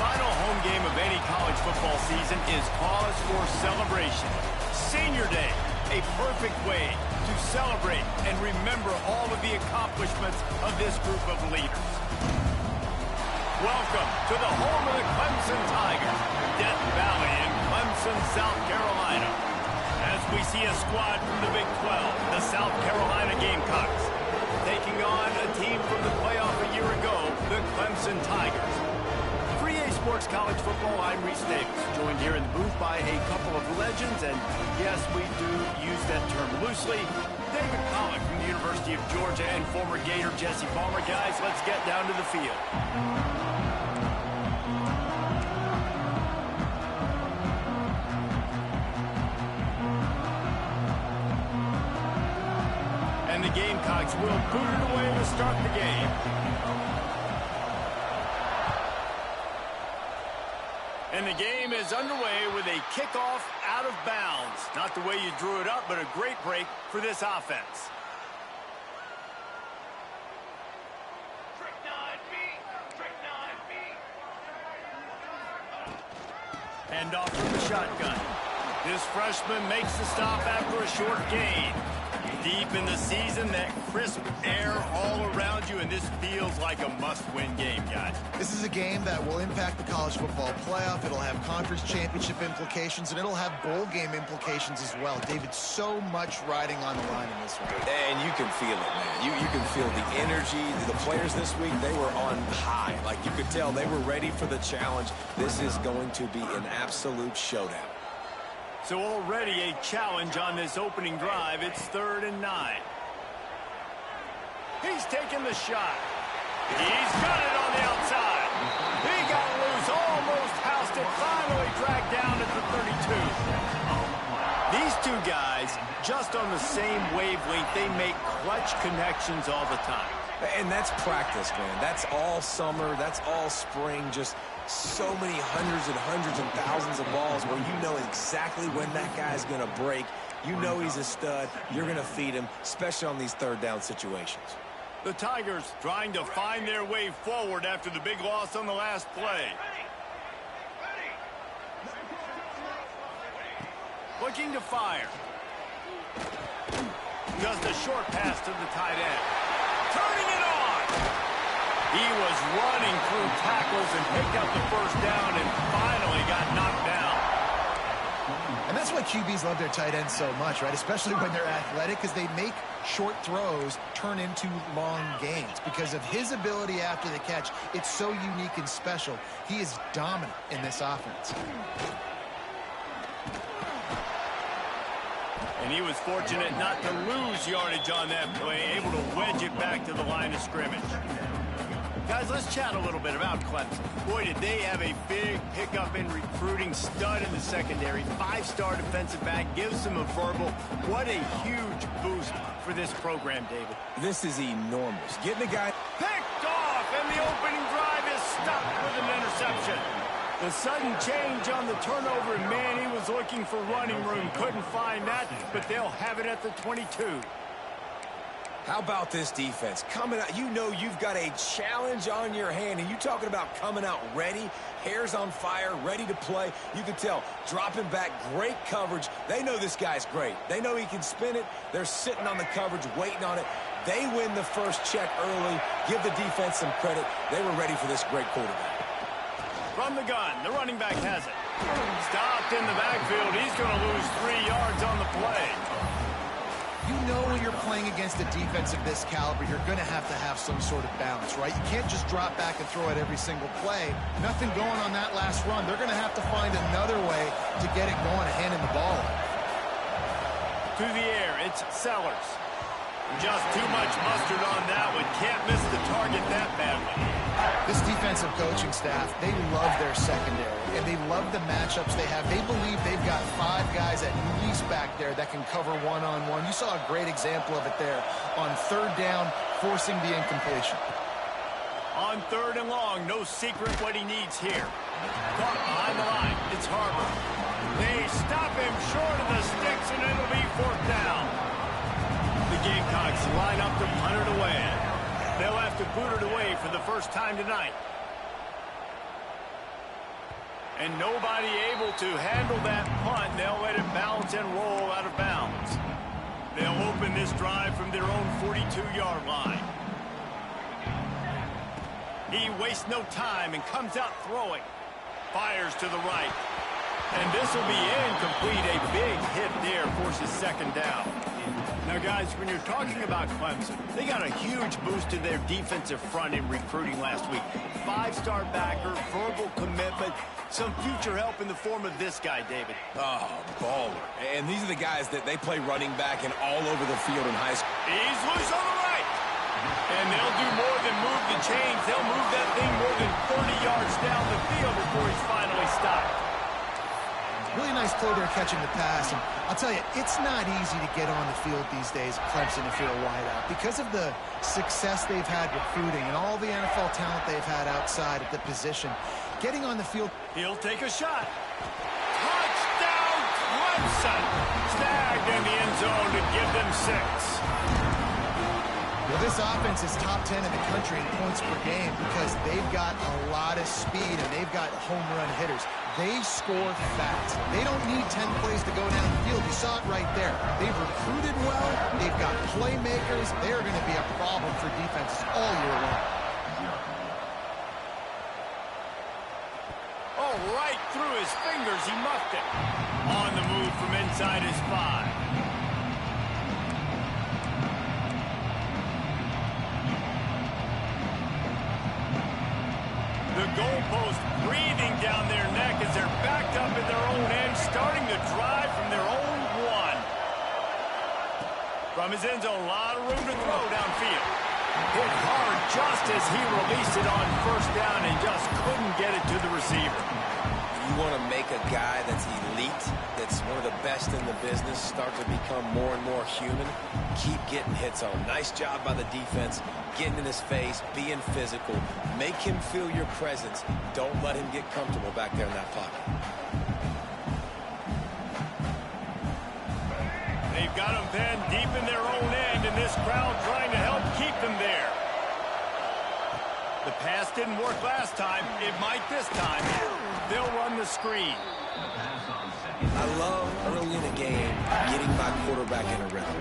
final home game of any college football season is cause for celebration. Senior Day, a perfect way to celebrate and remember all of the accomplishments of this group of leaders. Welcome to the home of the Clemson Tigers, Death Valley in Clemson, South Carolina. As we see a squad from the Big 12, the South Carolina Gamecocks, taking on a team from the playoff a year ago, the Clemson Tigers. For EA Sports College Football, I'm Reese Davis, joined here in the booth by a couple of legends, and yes, we do use that term loosely. David Pollock from the University of Georgia and former Gator Jesse Palmer. Guys, let's get down to the field. And the Gamecocks will boot it away to start the game. And the game is underway with a kickoff out of bounds. Not the way you drew it up, but a great break for this offense. Hand off from the shotgun. This freshman makes the stop after a short gain. Deep in the season, that crisp air all around you, and this feels like a must-win game, guys. This is a game that will impact the college football playoff. It'll have conference championship implications, and it'll have bowl game implications as well. David, so much riding on the line in this one. And you can feel it, man. You can feel the energy. The players this week, they were on high. Like, you could tell they were ready for the challenge. This is going to be an absolute showdown. So already a challenge on this opening drive. It's 3rd and 9. He's taking the shot. He's got it on the outside. He got loose, almost housed it, finally dragged down at the 32. These two guys, just on the same wavelength, they make clutch connections all the time. And that's practice, man. That's all summer. That's all spring. Just so many hundreds and thousands of balls where you know exactly when that guy's going to break. You know he's a stud. You're going to feed him, especially on these third down situations. The Tigers trying to find their way forward after the big loss on the last play. Looking to fire. Just a short pass to the tight end. Turning it on. He was running through tackles and picked up the first down and finally got knocked down. And that's why QBs love their tight ends so much, right? Especially when they're athletic, because they make short throws turn into long gains. Because of his ability after the catch, it's so unique and special. He is dominant in this offense. And he was fortunate not to lose yardage on that play, able to wedge it back to the line of scrimmage. Guys, let's chat a little bit about Clemson. Boy, did they have a big pickup in recruiting. Stud in the secondary. 5-star defensive back. Gives them a verbal. What a huge boost for this program, David. This is enormous. Getting the guy picked off, and the opening drive is stopped with an interception. The sudden change on the turnover, and man, he was looking for running room. Couldn't find that, but they'll have it at the 22. How about this defense? Coming out, you know you've got a challenge on your hand, and you talking about coming out ready, hairs on fire, ready to play. You can tell, dropping back, great coverage. They know this guy's great. They know he can spin it. They're sitting on the coverage, waiting on it. They win the first check early. Give the defense some credit. They were ready for this great quarterback. From the gun, the running back has it. Stopped in the backfield. He's going to lose 3 yards on the play. You know when you're playing against a defense of this caliber, you're going to have some sort of balance, right? You can't just drop back and throw it every single play. Nothing going on that last run. They're going to have to find another way to get it going and handing the ball off. To the air, it's Sellers. Just too much mustard on that one. Can't miss the target that badly. This defensive coaching staff, they love their secondary, and they love the matchups they have. They believe they've got 5 guys at least back there that can cover one-on-one. You saw a great example of it there on 3rd down, forcing the incompletion. On 3rd and long, no secret what he needs here. Caught behind the line, it's Harbor. They stop him short of the sticks, and it'll be 4th down. The Gamecocks line up to punt it away. They'll have to boot it away for the first time tonight. And nobody able to handle that punt. They'll let it bounce and roll out of bounds. They'll open this drive from their own 42-yard line. He wastes no time and comes out throwing. Fires to the right. And this will be incomplete. A big hit there forces second down. Now, guys, when you're talking about Clemson, they got a huge boost to their defensive front in recruiting last week. 5-star backer, verbal commitment, some future help in the form of this guy, David. Oh, baller. And these are the guys that they play running back and all over the field in high school. He's loose on the right. And they'll do more than move the chains. They'll move that thing more than 30 yards down the field before he's finally stopped. Really nice play there catching the pass. And I'll tell you, it's not easy to get on the field these days at Clemson if you're a wideout. Because of the success they've had recruiting and all the NFL talent they've had outside at the position, getting on the field. He'll take a shot. Touchdown, Clemson! Snagged in the end zone to give them 6. Well, this offense is top 10 in the country in points per game because they've got a lot of speed and they've got home run hitters. They score fast. They don't need 10 plays to go down the field. You saw it right there. They've recruited well. They've got playmakers. They're going to be a problem for defenses all year long. Oh, right through his fingers. He muffed it. On the move from inside his 5. The goalpost breathing down their neck as they're backed up in their own end, starting to drive from their own 1. From his end zone, a lot of room to throw downfield. Hit hard just as he released it on first down and just couldn't get it to the receiver. You want to make a guy that's elite, that's one of the best in the business, start to become more and more human, keep getting hits on him. Nice job by the defense, getting in his face, being physical. Make him feel your presence. Don't let him get comfortable back there in that pocket. They've got him pinned deep in their own end, and this crowd trying to help keep them there. The pass didn't work last time. It might this time. They'll run the screen. I love early in a game getting my quarterback in a rhythm.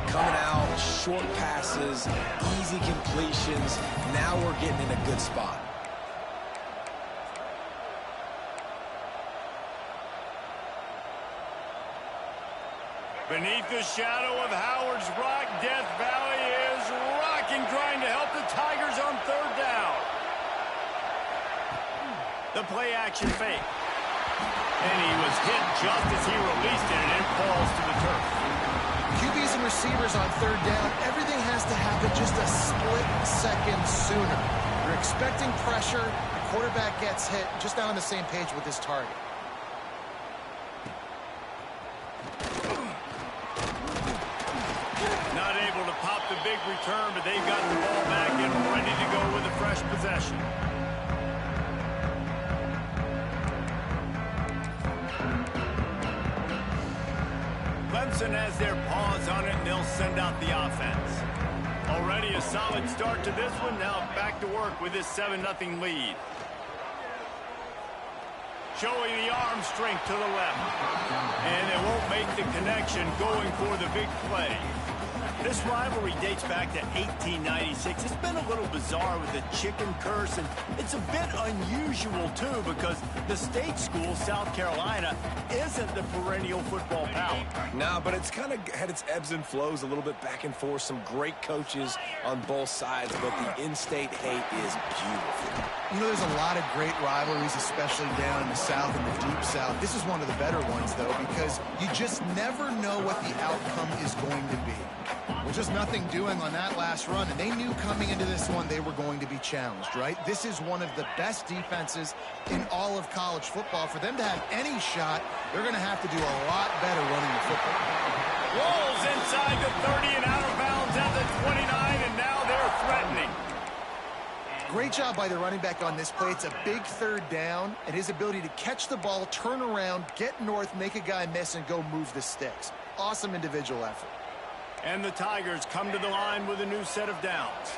Coming out, short passes, easy completions. Now we're getting in a good spot. Beneath the shadow of Howard's Rock, Death Valley is rocking, trying to help the Tigers on third down. The play action fake. And he was hit just as he released it, and it falls to the turf. QBs and receivers on third down, everything has to happen just a split second sooner. You're expecting pressure, the quarterback gets hit, just not on the same page with his target. Not able to pop the big return, but they've got the ball back and ready to go with a fresh possession. Clemson has their paws on it, and they'll send out the offense. Already a solid start to this one. Now back to work with this 7-0 lead. Showing the arm strength to the left. And they won't make the connection going for the big play. This rivalry dates back to 1896. It's been a little bizarre with the chicken curse, and it's a bit unusual, too, because the state school, South Carolina, isn't the perennial football power. No, but it's kind of had its ebbs and flows a little bit back and forth. Some great coaches on both sides, but the in-state hate is beautiful. You know, there's a lot of great rivalries, especially down in the South and the Deep South. This is one of the better ones, though, because you just never know what the outcome is going to be. Well, just nothing doing on that last run, and they knew coming into this one they were going to be challenged, right? This is one of the best defenses in all of college football. For them to have any shot, they're going to have to do a lot better running the football. Rolls inside the 30 and out of bounds at the 29, and now they're threatening. Great job by the running back on this play. It's a big third down, and his ability to catch the ball, turn around, get north, make a guy miss, and go move the sticks. Awesome individual effort. And the Tigers come to the line with a new set of downs.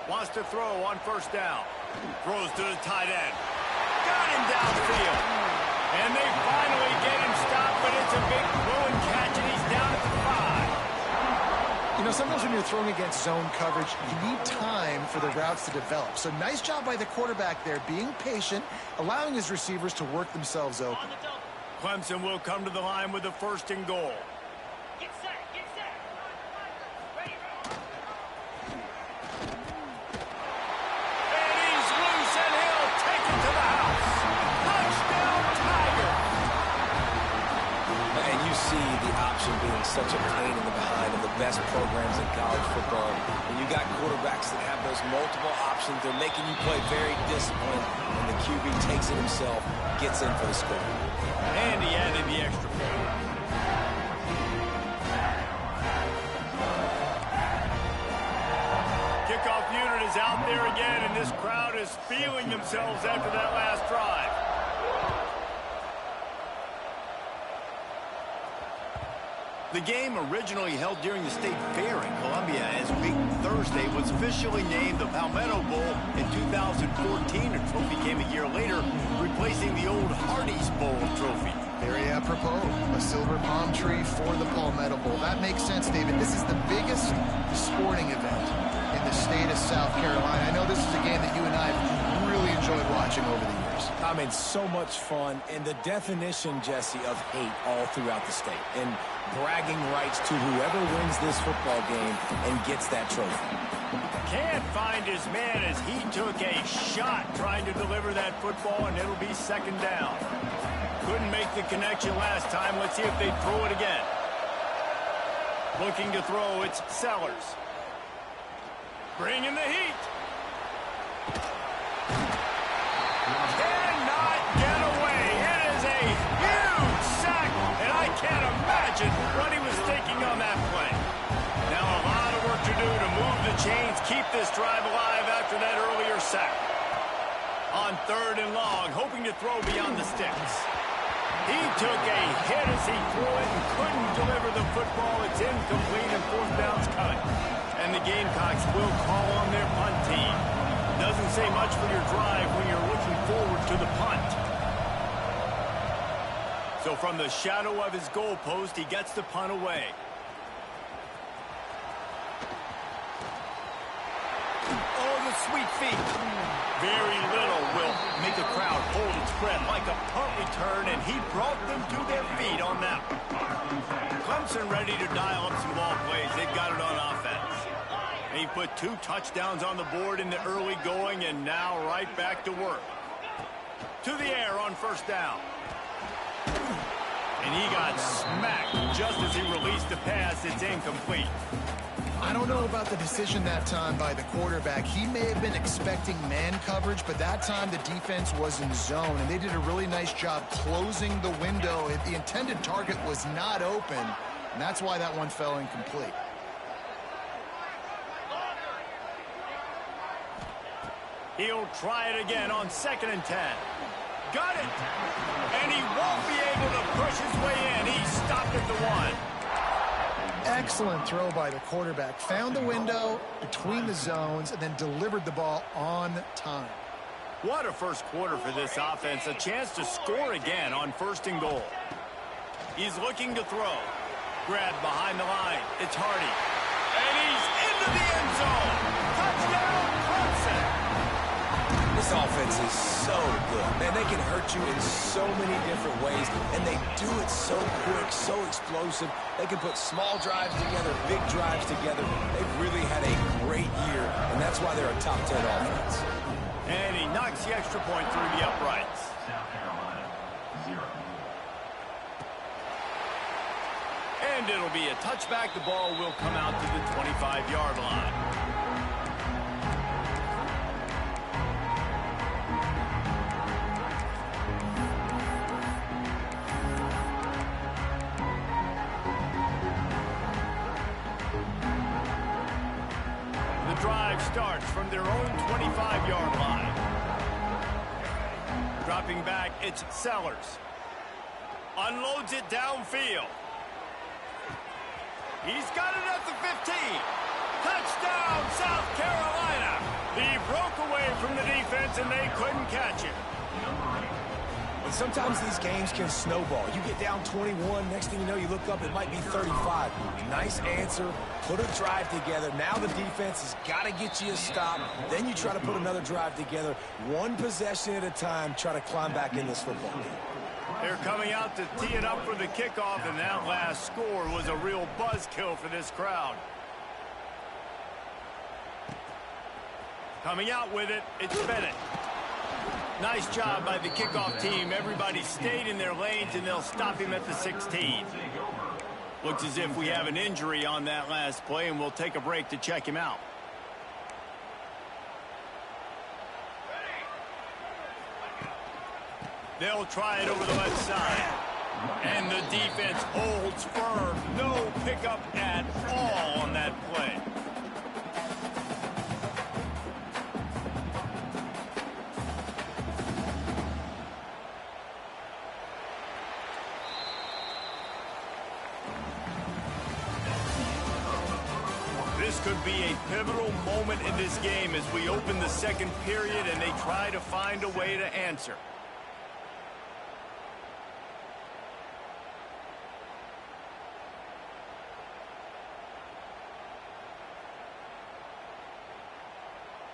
Wants to throw on first down. Throws to the tight end. Got him downfield. And they finally get him stopped, but it's a big throw and catch, and he's down at the 5. You know, sometimes when you're throwing against zone coverage, you need time for the routes to develop. So nice job by the quarterback there, being patient, allowing his receivers to work themselves open. Clemson will come to the line with the 1st and goal. Get set, get set. Ready, And he's loose, and he'll take it to the house. Touchdown, Tiger. And you see the option being such a pain in the behind of the best programs in college football. When you got quarterbacks that have those multiple options, they're making you play very disciplined, and the QB takes it himself, gets in for the score. And he added the extra point. Kickoff unit is out there again, and this crowd is feeling themselves after that last drive. The game, originally held during the State Fair in Columbia as Big Thursday, was officially named the Palmetto Bowl in 2014. A trophy came a year later, replacing the old Hardee's Bowl trophy. Very apropos, a silver palm tree for the Palmetto Bowl. That makes sense, David. This is the biggest sporting event in the state of South Carolina. I know this is a game that you and I have really enjoyed watching over the years. I mean, so much fun, and the definition, Jesse, of hate all throughout the state, and bragging rights to whoever wins this football game and gets that trophy. Can't find his man as he took a shot trying to deliver that football, and it'll be 2nd down. Couldn't make the connection last time. Let's see if they throw it again. Looking to throw, it's Sellers. Bringing the heat. Cannot get away. It is a huge sack, and I can't imagine what he was thinking on that play. Now a lot of work to do to move the chains, keep this drive alive after that earlier sack. On 3rd and long, hoping to throw beyond the sticks. He took a hit as he threw it and couldn't deliver the football. It's incomplete and 4th down's cut. And the Gamecocks will call on their punt team. Doesn't say much for your drive when you're looking forward to the punt. So from the shadow of his goalpost, he gets the punt away. Oh, the sweet feet. Very little will make a crowd hold its breath like a punt return, and he brought them to their feet on that one. Clemson ready to dial up some ball plays. They've got it on offense. He put 2 touchdowns on the board in the early going, and now right back to work. To the air on 1st down. And he got smacked just as he released the pass. It's incomplete. I don't know about the decision that time by the quarterback. He may have been expecting man coverage, but that time the defense was in zone, and they did a really nice job closing the window. The intended target was not open, and that's why that one fell incomplete. He'll try it again on 2nd and 10. Got it! And he won't be able to push his way in. He stopped at the 1. Excellent throw by the quarterback. Found the window between the zones and then delivered the ball on time. What a first quarter for this offense. A chance to score again on 1st and goal. He's looking to throw. Grabbed behind the line. It's Hardy. And he's into the end zone. Touchdown, Clemson. This offense is so good. Man, they can hurt you in so many different ways, and they do it so quick, so explosive. They can put small drives together, big drives together. They've really had a great year, and that's why they're a top 10 offense. And he knocks the extra point through the uprights. And it'll be a touchback. The ball will come out to the 25-yard line. Drive starts from their own 25-yard line. Dropping back, it's Sellers. Unloads it downfield. He's got it at the 15. Touchdown, South Carolina. He broke away from the defense, and they couldn't catch him. And sometimes these games can snowball. You get down 21, next thing you know, you look up, it might be 35. Nice answer, put a drive together. Now the defense has got to get you a stop. Then you try to put another drive together. One possession at a time, try to climb back in this football game. They're coming out to tee it up for the kickoff, and that last score was a real buzzkill for this crowd. Coming out with it, it's Bennett. Nice job by the kickoff team. Everybody stayed in their lanes, and they'll stop him at the 16. Looks as if we have an injury on that last play, and we'll take a break to check him out. They'll try it over the left side. And the defense holds firm. No pickup at all on that play. This could be a pivotal moment in this game as we open the second period and they try to find a way to answer.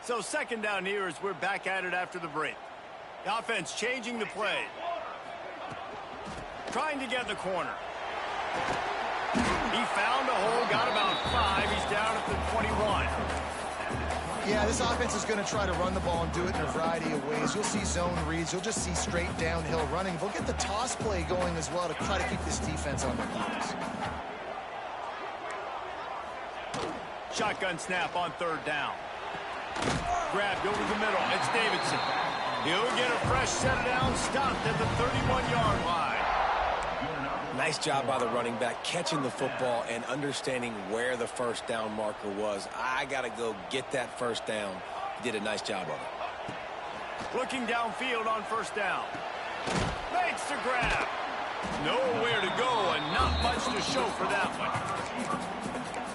So second down here as we're back at it after the break. The offense changing the play. Trying to get the corner. He found a hole, got about 5. He's down at the 21. Yeah, this offense is going to try to run the ball and do it in a variety of ways. You'll see zone reads. You'll just see straight downhill running. They'll get the toss play going as well to try to keep this defense on their heels. Shotgun snap on third down. Grabbed over the middle. It's Davidson. He'll get a fresh set down, stopped at the 31-yard line. Nice job by the running back, catching the football and understanding where the first down marker was. I got to go get that first down. He did a nice job of it. Looking downfield on first down. Makes the grab. Nowhere to go and not much to show for that one.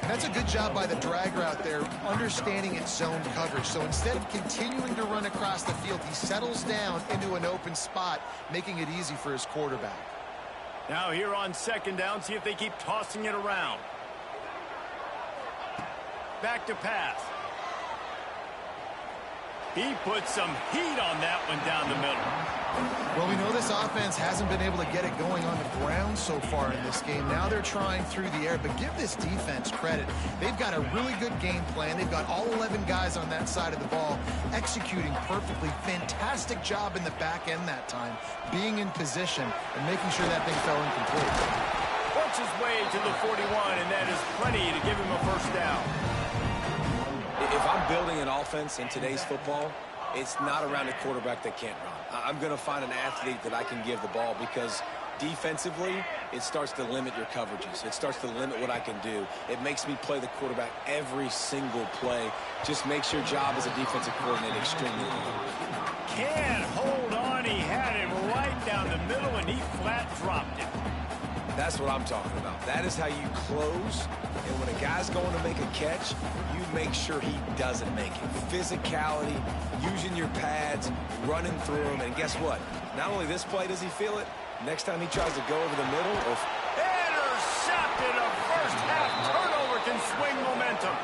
That's a good job by the drag route there, understanding its zone coverage. So instead of continuing to run across the field, he settles down into an open spot, making it easy for his quarterback. Now here on second down, see if they keep tossing it around. Back to pass. He put some heat on that one down the middle. Well, we know this offense hasn't been able to get it going on the ground so far in this game. Now they're trying through the air, but give this defense credit. They've got a really good game plan. They've got all 11 guys on that side of the ball executing perfectly. Fantastic job in the back end that time, being in position and making sure that thing fell incomplete. Works his way to the 41, and that is plenty to give him a first down. If I'm building an offense in today's football, it's not around a quarterback that can't run. I'm going to find an athlete that I can give the ball because defensively, it starts to limit your coverages. It starts to limit what I can do. It makes me play the quarterback every single play. Just makes your job as a defensive coordinator extremely important. Can't hold on. He had it right down the middle, and he flat dropped it. That's what I'm talking about. That is how you close. And when a guy's going to make a catch, you make sure he doesn't make it. Physicality, using your pads, running through them. And guess what? Not only this play does he feel it, next time he tries to go over the middle. Intercepted. A first half turnover can swing momentum.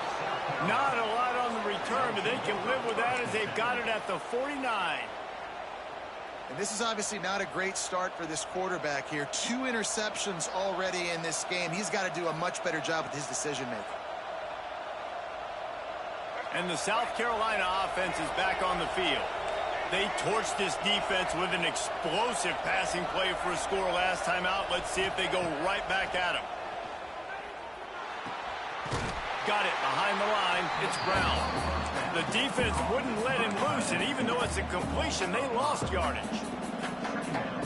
Not a lot on the return, but they can live with that as they've got it at the 49. And this is obviously not a great start for this quarterback here. 2 interceptions already in this game. He's got to do a much better job with his decision-making. And the South Carolina offense is back on the field. They torched this defense with an explosive passing play for a score last time out. Let's see if they go right back at him. Got it behind the line. It's Brown. The defense wouldn't let him loose, and even though it's a completion, they lost yardage.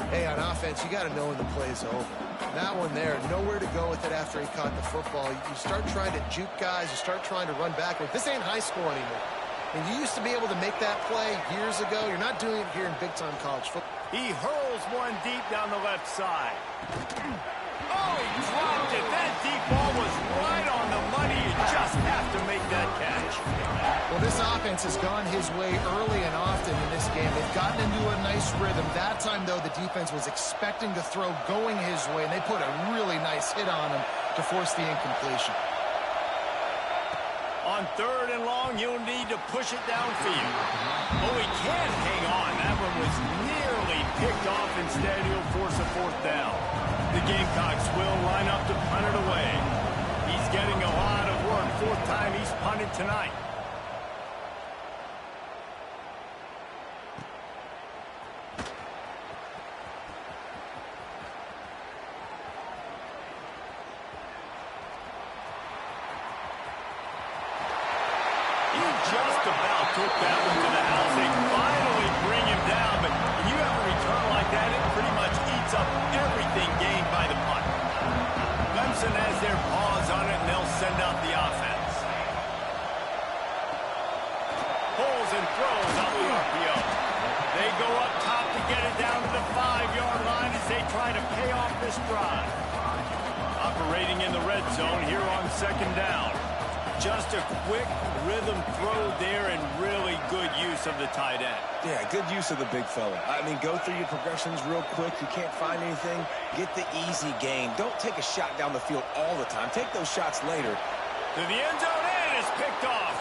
Hey, on offense, you got to know when the play's over. That one there, nowhere to go with it after he caught the football. You start trying to juke guys. You start trying to run backward. This ain't high school anymore. I mean, you used to be able to make that play years ago. You're not doing it here in big-time college football. He hurls one deep down the left side. Oh, he dropped it. That deep ball was right on the money. You just have to make that catch. Well, this offense has gone his way early and often in this game. They've gotten into a nice rhythm. That time, though, the defense was expecting the throw going his way, and they put a really nice hit on him to force the incompletion. On 3rd and long, he'll need to push it downfield. Oh, he can't hang on. That one was nearly picked off. Instead, he'll force a 4th down. The Gamecocks will line up to punt it away. He's getting a lot of work. 4th time he's punted tonight. Just about took that one to the house. They finally bring him down, but when you have a return like that, it pretty much eats up everything gained by the punt. Clemson has their paws on it, and they'll send out the offense. Pulls and throws on the RPO. They go up top to get it down to the 5-yard line as they try to pay off this drive. Operating in the red zone here on 2nd down. Just a quick rhythm throw there and really good use of the tight end. Yeah, good use of the big fella. I mean, go through your progressions real quick. You can't find anything, get the easy gain. Don't take a shot down the field all the time. Take those shots later. To the end zone, and it's picked off.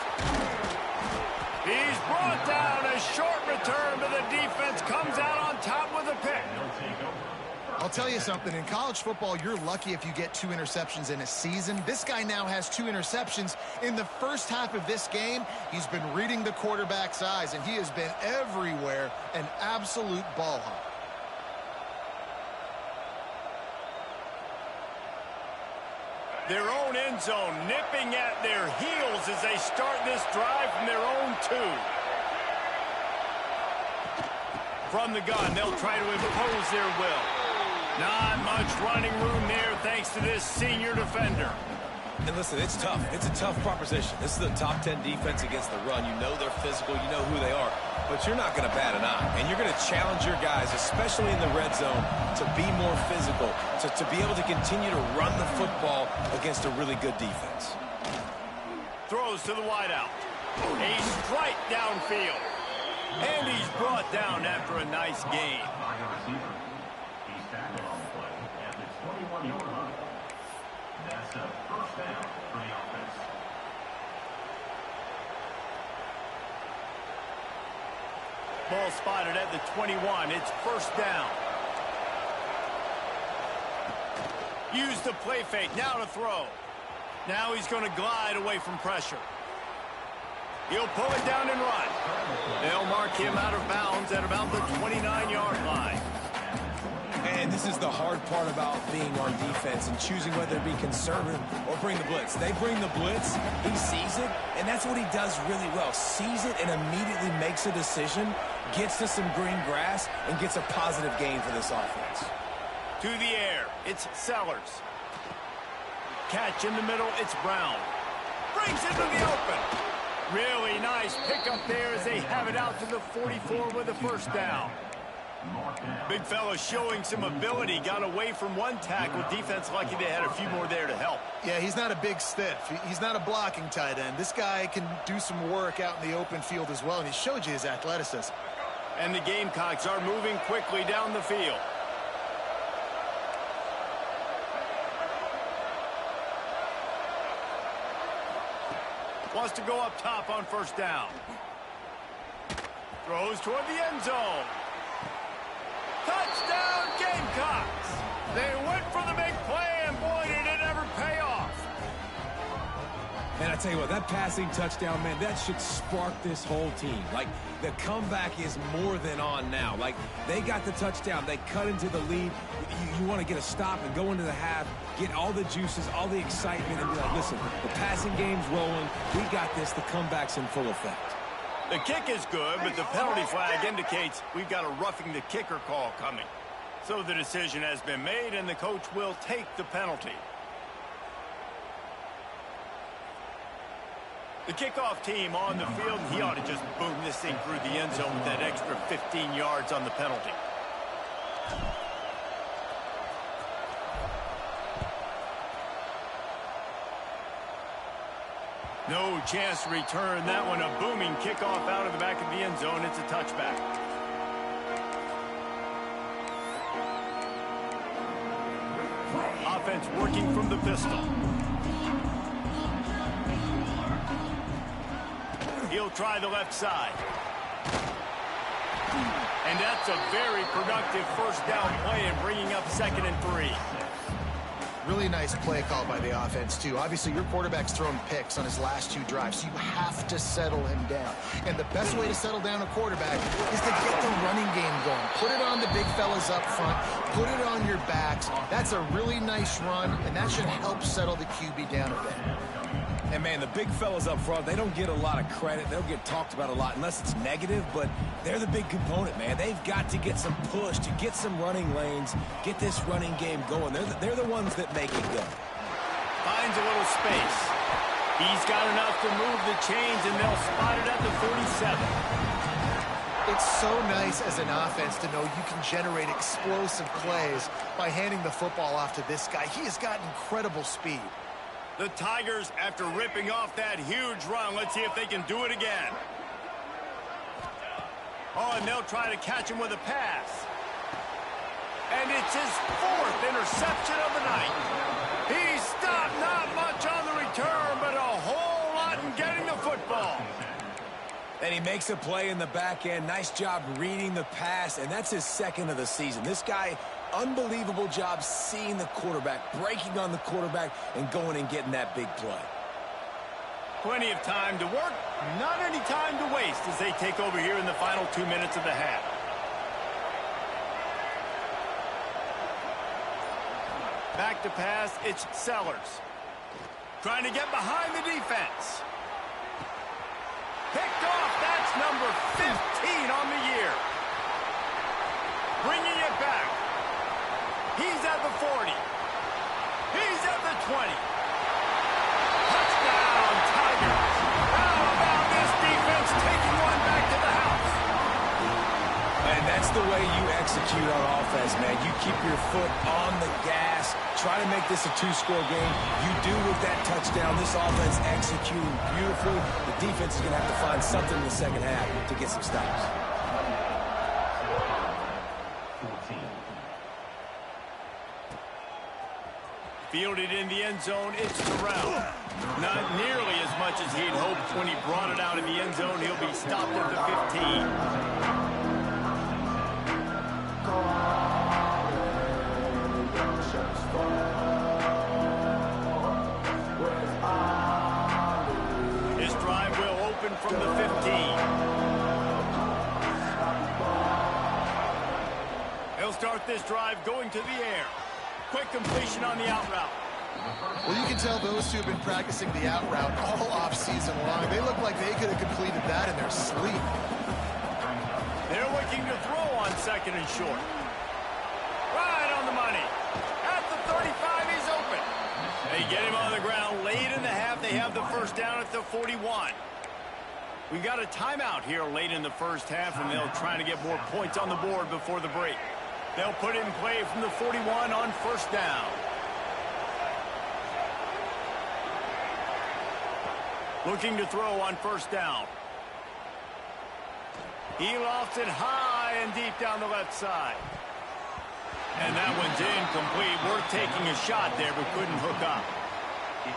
He's brought down. A short return, but the defense comes out on top with a pick. I'll tell you something, in college football, you're lucky if you get 2 interceptions in a season. This guy now has 2 interceptions. In the first half of this game, he's been reading the quarterback's eyes, and he has been everywhere, an absolute ball hawk. Their own end zone nipping at their heels as they start this drive from their own 2. From the gun, they'll try to impose their will. Not much running room there thanks to this senior defender. And listen, it's tough. It's a tough proposition. This is the top 10 defense against the run. You know they're physical. You know who they are. But you're not going to bat an eye. And you're going to challenge your guys, especially in the red zone, to be more physical, to be able to continue to run the football against a really good defense. Throws to the wideout. A strike downfield. And he's brought down after a nice gain. That's a 1st down for the offense. Ball spotted at the 21. It's 1st down. Use the play fake. Now to throw. Now he's going to glide away from pressure. He'll pull it down and run. They'll mark him out of bounds at about the 29-yard line. And this is the hard part about being on defense and choosing whether to be conservative or bring the blitz. They bring the blitz, he sees it, and that's what he does really well. Sees it and immediately makes a decision, gets to some green grass, and gets a positive gain for this offense. To the air, it's Sellers. Catch in the middle, it's Brown. Brings it to the open. Really nice pickup there as they have it out to the 44 with a 1st down. Big fella showing some ability. Got away from one tackle. Defense lucky they had a few more there to help. Yeah, he's not a big stiff. He's not a blocking tight end. This guy can do some work out in the open field as well, and he showed you his athleticism. And the Gamecocks are moving quickly down the field. Wants to go up top on 1st down. Throws toward the end zone. Touchdown, Gamecocks! They went for the big play, and boy, did it ever pay off. Man, I tell you what, that passing touchdown, man, that should spark this whole team. Like, the comeback is more than on now. Like, they got the touchdown. They cut into the lead. You want to get a stop and go into the half, get all the juices, all the excitement, and be like, listen, the passing game's rolling. We got this. The comeback's in full effect. The kick is good, but the penalty flag indicates we've got a roughing the kicker call coming. So the decision has been made, and the coach will take the penalty. The kickoff team on the field, he ought to just boom this thing through the end zone with that extra 15 yards on the penalty. No chance to return that one. A booming kickoff out of the back of the end zone. It's a touchback. Offense working from the pistol. He'll try the left side. And that's a very productive first down play and bringing up 2nd and 3. Really nice play call by the offense, too. Obviously, your quarterback's thrown picks on his last 2 drives, so you have to settle him down. And the best way to settle down a quarterback is to get the running game going. Put it on the big fellas up front. Put it on your backs. That's a really nice run, and that should help settle the QB down a bit. And, man, the big fellas up front, they don't get a lot of credit. They don't get talked about a lot unless it's negative, but they're the big component, man. They've got to get some push to get some running lanes, get this running game going. They're the ones that make it go. Finds a little space. He's got enough to move the chains, and they'll spot it at the 47. It's so nice as an offense to know you can generate explosive plays by handing the football off to this guy. He has got incredible speed. The Tigers, after ripping off that huge run, let's see if they can do it again. Oh, and they'll try to catch him with a pass. And it's his 4th interception of the night. He stopped not much on the return, but a whole lot in getting the football. And he makes a play in the back end. Nice job reading the pass, and that's his 2nd of the season. This guy, unbelievable job seeing the quarterback, breaking on the quarterback, and going and getting that big play. Plenty of time to work, not any time to waste as they take over here in the final 2 minutes of the half. Back to pass, it's Sellers. Trying to get behind the defense. Picked off, that's number 15 on the year. Bringing it back. He's at the 40. He's at the 20. Touchdown, Tigers. How about this defense taking one back to the house? And that's the way you execute on offense, man. You keep your foot on the gas. Try to make this a 2-score game. You do with that touchdown. This offense executing beautifully. The defense is going to have to find something in the second half to get some stops. Fielded in the end zone, it's Terrell. Not nearly as much as he'd hoped when he brought it out in the end zone. He'll be stopped at the 15. His drive will open from the 15. He'll start this drive going to the air. Quick completion on the out route. Well, you can tell those two have been practicing the out route all off-season long. They look like they could have completed that in their sleep. They're looking to throw on 2nd and short. Right on the money. At the 35, he's open. They get him on the ground late in the half. They have the first down at the 41. We've got a timeout here late in the first half, and they'll try to get more points on the board before the break. They'll put it in play from the 41 on first down. Looking to throw on first down. He lofts it high and deep down the left side. And that one's incomplete. Worth taking a shot there, but couldn't hook up.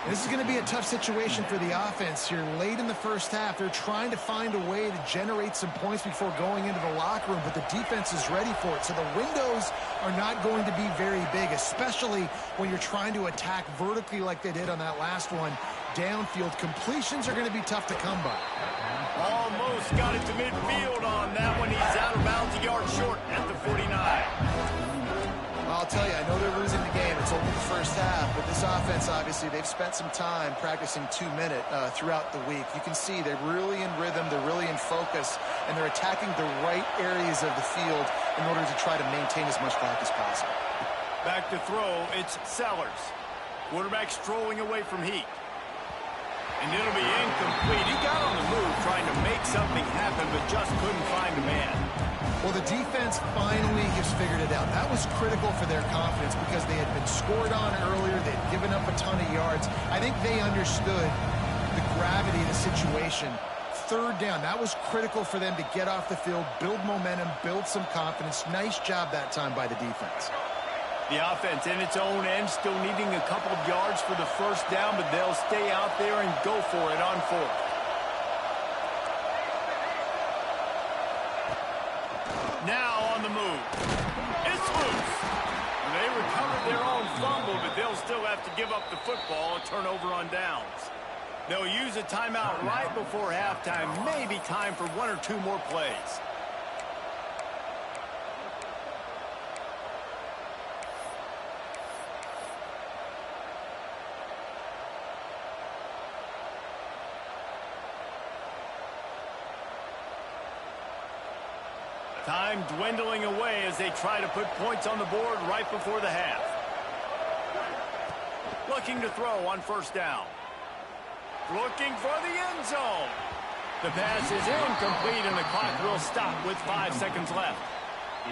This is going to be a tough situation for the offense here. Late in the first half, they're trying to find a way to generate some points before going into the locker room, but the defense is ready for it. So the windows are not going to be very big, especially when you're trying to attack vertically like they did on that last one. Downfield completions are going to be tough to come by. Almost got it to midfield on that one. He's out of bounds, a yard short at the 49. I'll tell you, I know they're losing the game. It's only the first half, but this offense, obviously, they've spent some time practicing 2-minute throughout the week. You can see they're really in rhythm, they're really in focus, and they're attacking the right areas of the field in order to try to maintain as much clock as possible. Back to throw, it's Sellers. Quarterback strolling away from Heat. And it'll be incomplete. He got on the move trying to make something happen, but just couldn't find a man. Well, the defense finally has figured it out. That was critical for their confidence because they had been scored on earlier. They had given up a ton of yards. I think they understood the gravity of the situation. Third down, that was critical for them to get off the field, build momentum, build some confidence. Nice job that time by the defense. The offense in its own end, still needing a couple of yards for the first down, but they'll stay out there and go for it on fourth. Now on the move. It's loose. They recovered their own fumble, but they'll still have to give up the football, a turnover on downs. They'll use a timeout right before halftime, maybe time for one or two more plays. Time dwindling away as they try to put points on the board right before the half. Looking to throw on first down. Looking for the end zone. The pass is incomplete, and the clock will stop with 5 seconds left.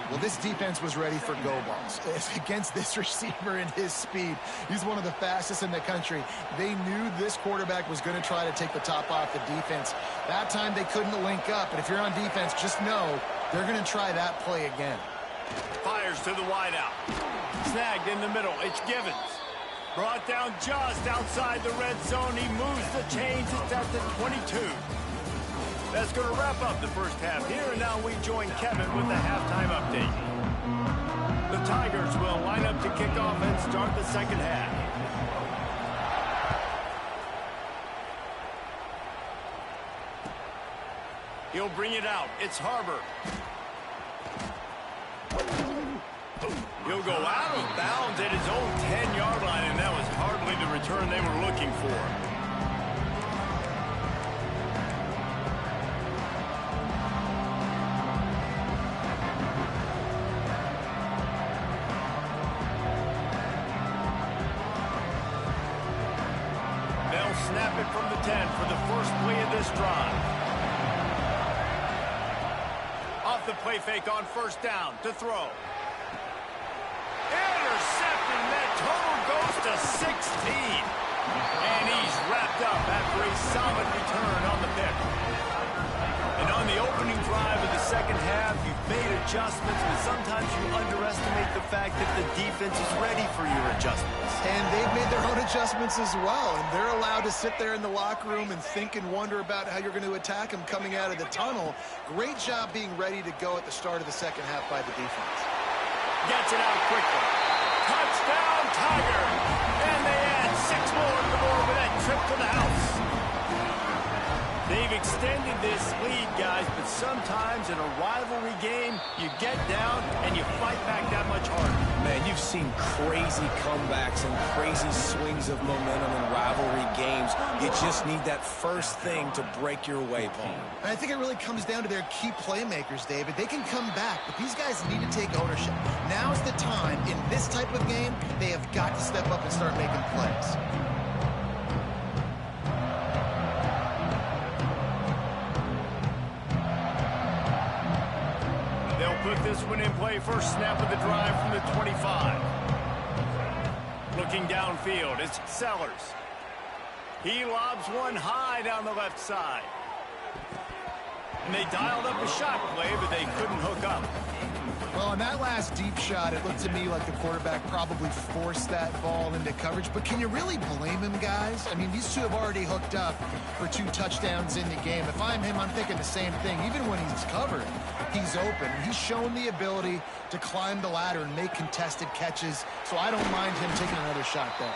Well, this defense was ready for go balls. Against this receiver and his speed, he's one of the fastest in the country. They knew this quarterback was going to try to take the top off the defense. That time they couldn't link up, but if you're on defense, just know they're going to try that play again. Fires to the wideout. Snagged in the middle. It's Givens. Brought down just outside the red zone. He moves the chains. It's at the 22. That's going to wrap up the first half here, and now we join Kevin with the halftime update. The Tigers will line up to kick off and start the second half. He'll bring it out. It's Harbor. He'll go out of bounds at his own 10-yard line, and that was hardly the return they were looking for. They'll snap it from the 10 for the first play of this drive. Off the play fake on first down to throw. Intercepted, and that total goes to 16. And he's wrapped up after a solid return on the pick. And on the opening drive of the second half, you've made adjustments, but sometimes you underestimate the fact that the defense is ready for your adjustments. And they've made their own adjustments as well, and they're allowed to sit there in the locker room and think and wonder about how you're going to attack them coming out of the tunnel. Great job being ready to go at the start of the second half by the defense. Gets it out quickly. Touchdown, Tiger! And they add 6 more to the board with that trip to the house. They've extended this lead, guys, but sometimes in a rivalry game, you get down and you fight back that much harder. Man, you've seen crazy comebacks and crazy swings of momentum in rivalry games. You just need that first thing to break your way, Paul. And I think it really comes down to their key playmakers, David. They can come back, but these guys need to take ownership. Now's the time. In this type of game, they have got to step up and start making plays. They'll put this one in play. First snap of the drive from the 25. Looking downfield, it's Sellers. He lobs one high down the left side. And they dialed up a shot play, but they couldn't hook up. Well, on that last deep shot, it looked to me like the quarterback probably forced that ball into coverage. But can you really blame him, guys? I mean, these two have already hooked up for 2 touchdowns in the game. If I'm him, I'm thinking the same thing. Even when he's covered, he's open. He's shown the ability to climb the ladder and make contested catches. So I don't mind him taking another shot there.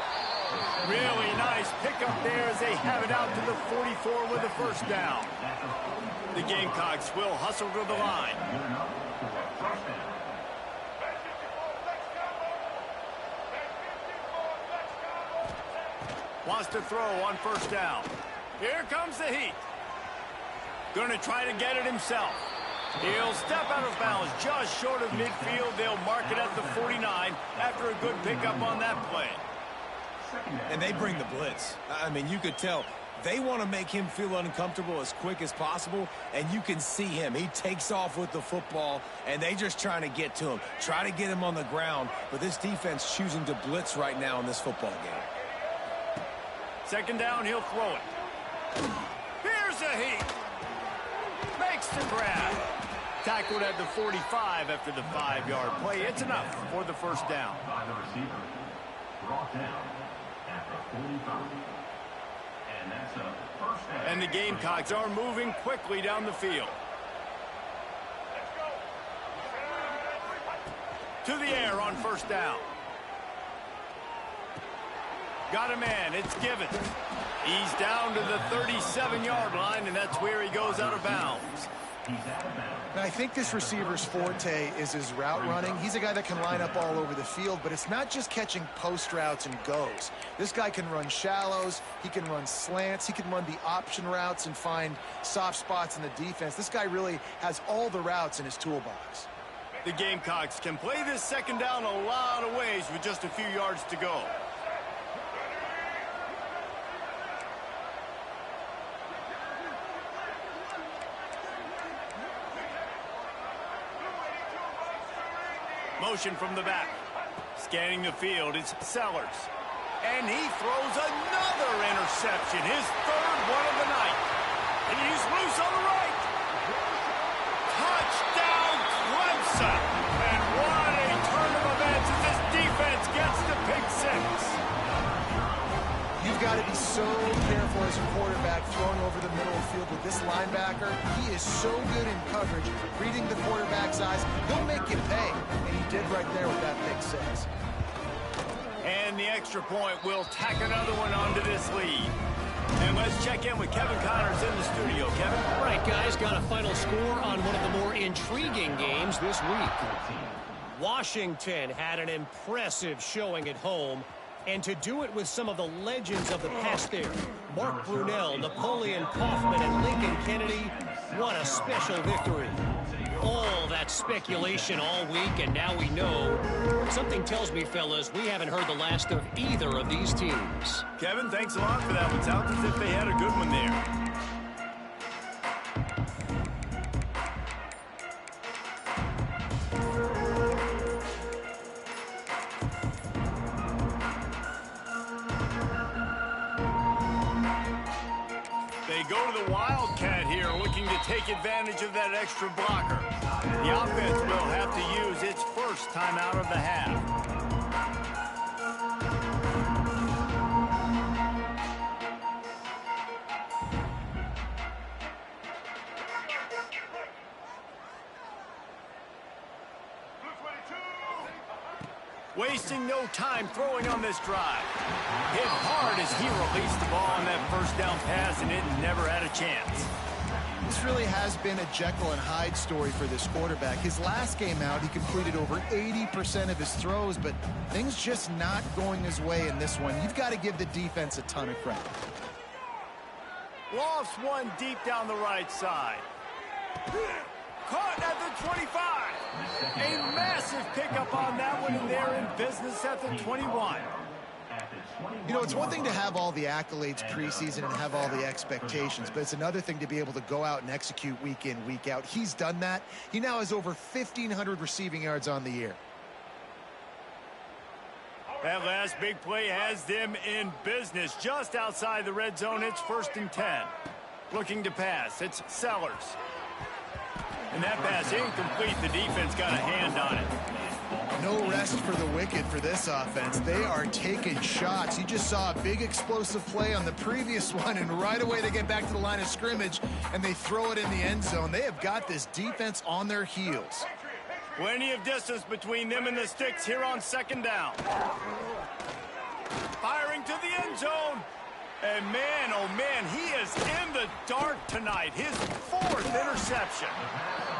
Really nice pickup there as they have it out to the 44 with a first down. The Gamecocks will hustle to the line. Wants to throw on first down. Here comes the heat. Going to try to get it himself. He'll step out of bounds just short of midfield. They'll mark it at the 49 after a good pickup on that play. And they bring the blitz. I mean, you could tell they want to make him feel uncomfortable as quick as possible, and you can see him. He takes off with the football, and they just trying to get to him, try to get him on the ground. But this defense choosing to blitz right now in this football game. Second down, he'll throw it. Here's a heat. Makes the grab. Tackled at the 45 after the 5-yard play. It's enough for the first down. By the receiver. Brought down at the 45. And that's a first down. And the Gamecocks are moving quickly down the field. To the air on first down. Got a man. It's Given. He's down to the 37-yard line, and that's where he goes out of bounds. And I think this receiver's forte is his route running. He's a guy that can line up all over the field, but it's not just catching post routes and goes. This guy can run shallows, he can run slants, he can run the option routes and find soft spots in the defense. This guy really has all the routes in his toolbox. The Gamecocks can play this second down a lot of ways with just a few yards to go. Motion from the back. Scanning the field, it's Sellers. And he throws another interception, his third one of the night. He's loose on the right. Touchdown, Clemson. And what a turn of events as this defense gets the pick six. You've got to be so careful as a quarterback throwing over the middle of the field with this linebacker. He is so good in coverage, reading the quarterback's eyes. He'll make you pay, and he did right there with that pick six. And the extra point will tack another one onto this lead. And let's check in with Kevin Connors in the studio. Kevin? All right, guys, got a final score on one of the more intriguing games this week. Washington had an impressive showing at home, and to do it with some of the legends of the past there, Mark Brunell, Napoleon Kaufman, and Lincoln Kennedy, what a special victory. All that speculation all week, and now we know. Something tells me, fellas, we haven't heard the last of either of these teams. Kevin, thanks a lot for that one. Sounds as if they had a good one there. Go to the Wildcat here, looking to take advantage of that extra blocker. The offense will have to use its first timeout of the half. Wasting no time throwing on this drive. Hit hard as he released the ball on that first down pass, and it never had a chance. This really has been a Jekyll and Hyde story for this quarterback. His last game out, he completed over 80% of his throws, but things just not going his way in this one. You've got to give the defense a ton of credit. Lost one deep down the right side. Caught at the 25. A massive pickup on that one, and they're in business at the 21. You know, it's one thing to have all the accolades preseason and have all the expectations, but it's another thing to be able to go out and execute week in, week out. He's done that. He now has over 1,500 receiving yards on the year. That last big play has them in business. Just outside the red zone, it's 1st and 10. Looking to pass, it's Sellers. And that pass incomplete. The defense got a hand on it. No rest for the wicked for this offense. They are taking shots. You just saw a big explosive play on the previous one, and right away they get back to the line of scrimmage, and they throw it in the end zone. They have got this defense on their heels. Plenty of distance between them and the sticks here on 2nd down. Firing to the end zone. And man, oh man, he is in the dark tonight. His 4th interception.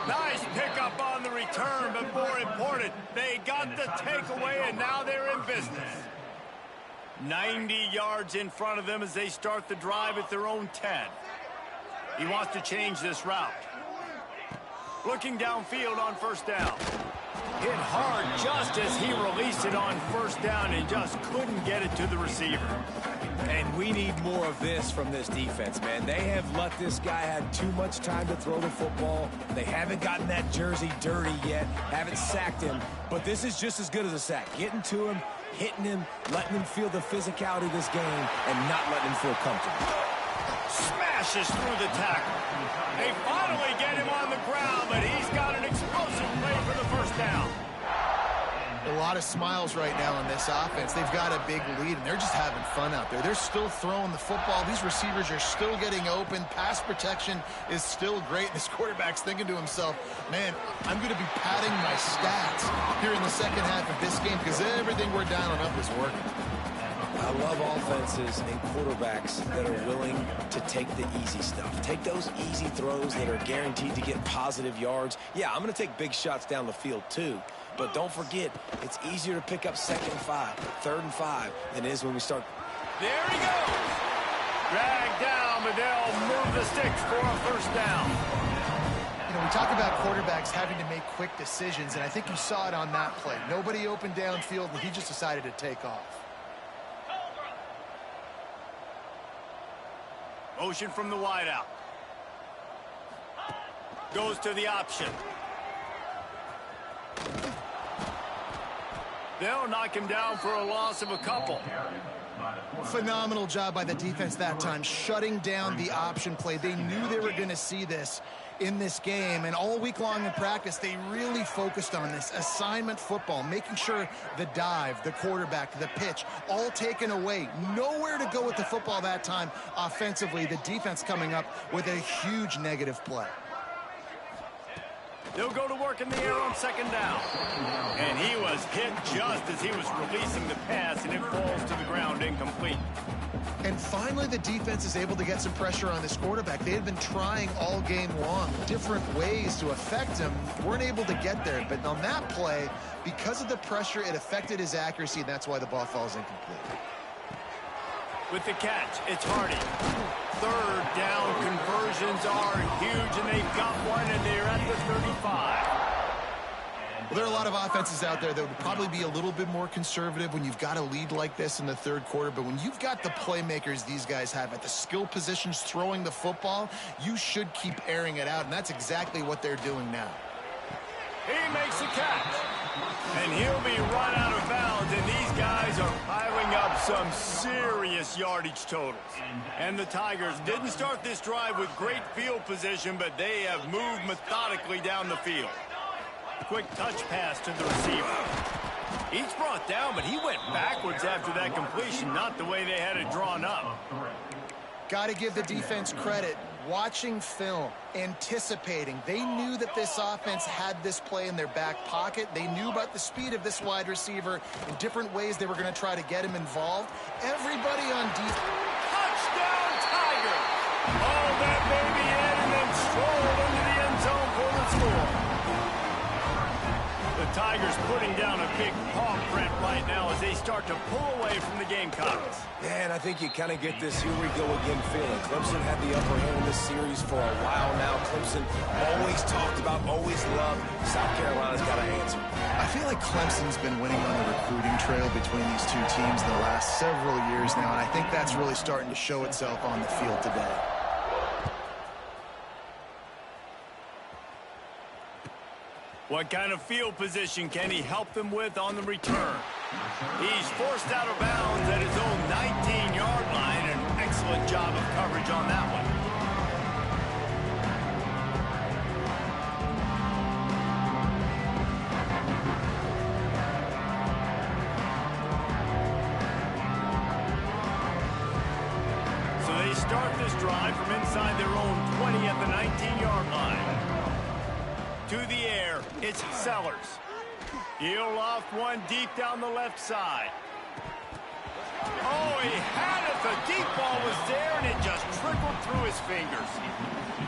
Nice pickup on the return, but more important, they got the takeaway, and now they're in business. 90 yards in front of them as they start the drive at their own 10. He wants to change this route. Looking downfield on 1st down. Hit hard just as he released it on 1st down and just couldn't get it to the receiver. And we need more of this from this defense, man. They have let this guy have too much time to throw the football. They haven't gotten that jersey dirty yet, haven't sacked him. But this is just as good as a sack. Getting to him, hitting him, letting him feel the physicality of this game, and not letting him feel comfortable. Smack! crashes through the tackle. They finally get him on the ground, but he's got an explosive play for the first down. A lot of smiles right now on this offense. They've got a big lead, and they're just having fun out there. They're still throwing the football. These receivers are still getting open. Pass protection is still great. This quarterback's thinking to himself, man, I'm going to be padding my stats here in the second half of this game because everything we're dialing up is working. I love offenses and quarterbacks that are willing to take the easy stuff. Take those easy throws that are guaranteed to get positive yards. Yeah, I'm going to take big shots down the field too. But don't forget, it's easier to pick up 2nd and 5, 3rd and 5 than it is when we start. There he goes. Dragged down, but they'll move the sticks for a first down. You know, we talk about quarterbacks having to make quick decisions, and I think you saw it on that play. Nobody opened downfield, and he just decided to take off. Motion from the wideout. Goes to the option. They'll knock him down for a loss of a couple. Phenomenal job by the defense that time, shutting down the option play. They knew they were going to see this in this game, and all week long in practice, they really focused on this assignment football, making sure the dive, the quarterback, the pitch, all taken away. Nowhere to go with the football that time offensively. The defense coming up with a huge negative play. They'll go to work in the air on 2nd down. And he was hit just as he was releasing the pass, and it falls to the ground incomplete. And finally, the defense is able to get some pressure on this quarterback. They had been trying all game long, different ways to affect him. Weren't able to get there. But on that play, because of the pressure, it affected his accuracy, and that's why the ball falls incomplete. With the catch, it's Hardy. 3rd down conversions are huge, and they've got one, and they're at the 35. Well, there are a lot of offenses out there that would probably be a little bit more conservative when you've got a lead like this in the 3rd quarter, but when you've got the playmakers these guys have at the skill positions throwing the football, you should keep airing it out, and that's exactly what they're doing now. He makes the catch, and he'll be run out of bounds, and these guys are piling up some serious yardage totals. And the Tigers didn't start this drive with great field position, but they have moved methodically down the field. Quick touch pass to the receiver. He's brought down, but he went backwards after that completion, not the way they had it drawn up. Got to give the defense credit. Watching film, anticipating. They knew that this offense had this play in their back pocket. They knew about the speed of this wide receiver in different ways they were going to try to get him involved. Everybody on defense. Touchdown, Tiger! Oh, that baby in and then strolled into the end zone for the score. The Tigers putting down a big paw print right now as they start to pull away from the Gamecocks. Yeah, and I think you kind of get this here we go again feeling. Clemson had the upper hand in this series for a while now. Clemson always talked about, always loved. South Carolina's got to answer. I feel like Clemson's been winning on the recruiting trail between these two teams in the last several years now, and I think that's really starting to show itself on the field today. What kind of field position can he help them with on the return? He's forced out of bounds at his own 19-yard line. An excellent job of coverage on that one. So they start this drive from inside their own 20 at the 19-yard line. To the air, it's Sellers. He'll loft one deep down the left side. Oh, he had it. The deep ball was there, and it just trickled through his fingers.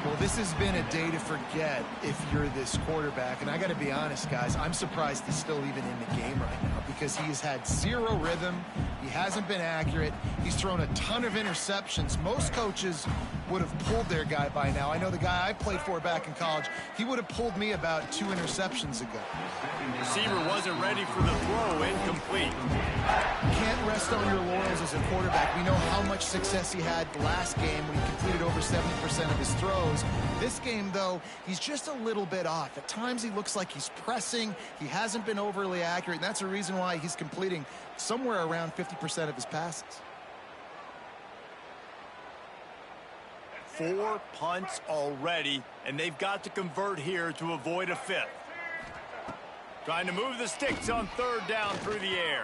Well, this has been a day to forget if you're this quarterback. And I got to be honest, guys, I'm surprised he's still even in the game right now because he has had zero rhythm. He hasn't been accurate. He's thrown a ton of interceptions. Most coaches would have pulled their guy by now. I know the guy I played for back in college, he would have pulled me about 2 interceptions ago. Receiver wasn't ready for the throw, incomplete. Can't rest on your laurels as a quarterback. We know how much success he had last game when he completed over 70% of his throws. This game, though, he's just a little bit off. At times he looks like he's pressing. He hasn't been overly accurate, and that's a reason why he's completing somewhere around 50% of his passes. 4 punts already, and they've got to convert here to avoid a 5th. Trying to move the sticks on 3rd down through the air.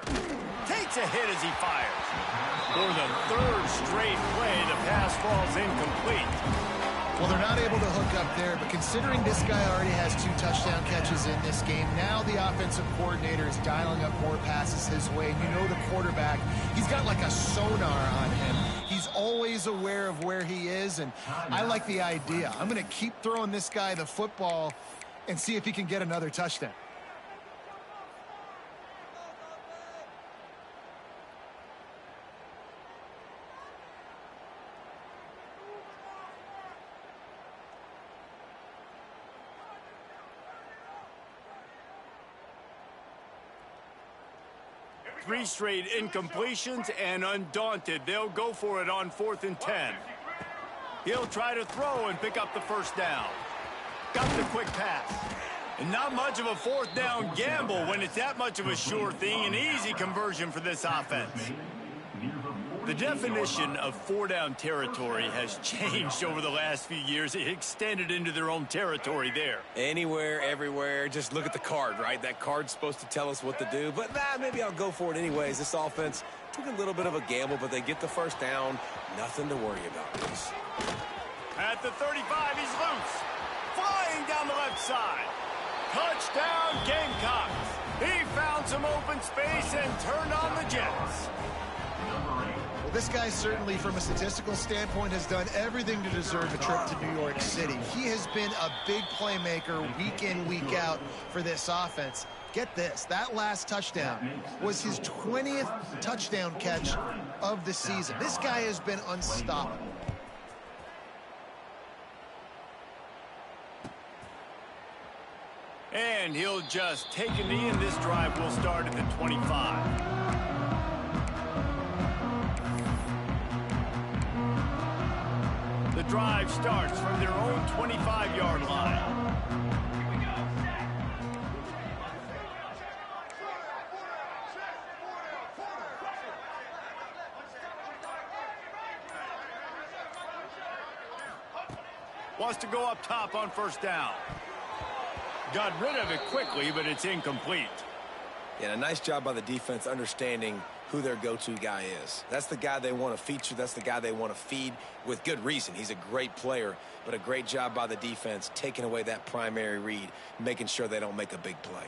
Takes a hit as he fires. For the 3rd straight play, the pass falls incomplete. Well, they're not able to hook up there, but considering this guy already has 2 touchdown catches in this game, now the offensive coordinator is dialing up more passes his way. And you know the quarterback, he's got like a sonar on him. He's always aware of where he is, and I like the idea. I'm going to keep throwing this guy the football and see if he can get another touchdown. Three straight incompletions, and undaunted, they'll go for it on 4th and 10. He'll try to throw and pick up the 1st down. Got the quick pass. And not much of a 4th down gamble when it's that much of a sure thing. An easy conversion for this offense. The definition of 4-down territory has changed over the last few years. It extended into their own territory there. Anywhere, everywhere. Just look at the card, right? That card's supposed to tell us what to do. But maybe I'll go for it anyways. This offense took a little bit of a gamble, but they get the 1st down. Nothing to worry about. At the 35, he's loose. Flying down the left side. Touchdown, Gamecocks. He found some open space and turned on the Jets. This guy certainly, from a statistical standpoint, has done everything to deserve a trip to New York City. He has been a big playmaker week in, week out for this offense. Get this, that last touchdown was his 20th touchdown catch of the season. This guy has been unstoppable. And he'll just take a knee, and this drive will start at the 25. The drive starts from their own 25-yard line. Wants to go up top on 1st down. Got rid of it quickly, but it's incomplete. Yeah, a nice job by the defense understanding who their go-to guy is. That's the guy they want to feature. That's the guy they want to feed with good reason. He's a great player, but a great job by the defense taking away that primary read, making sure they don't make a big play.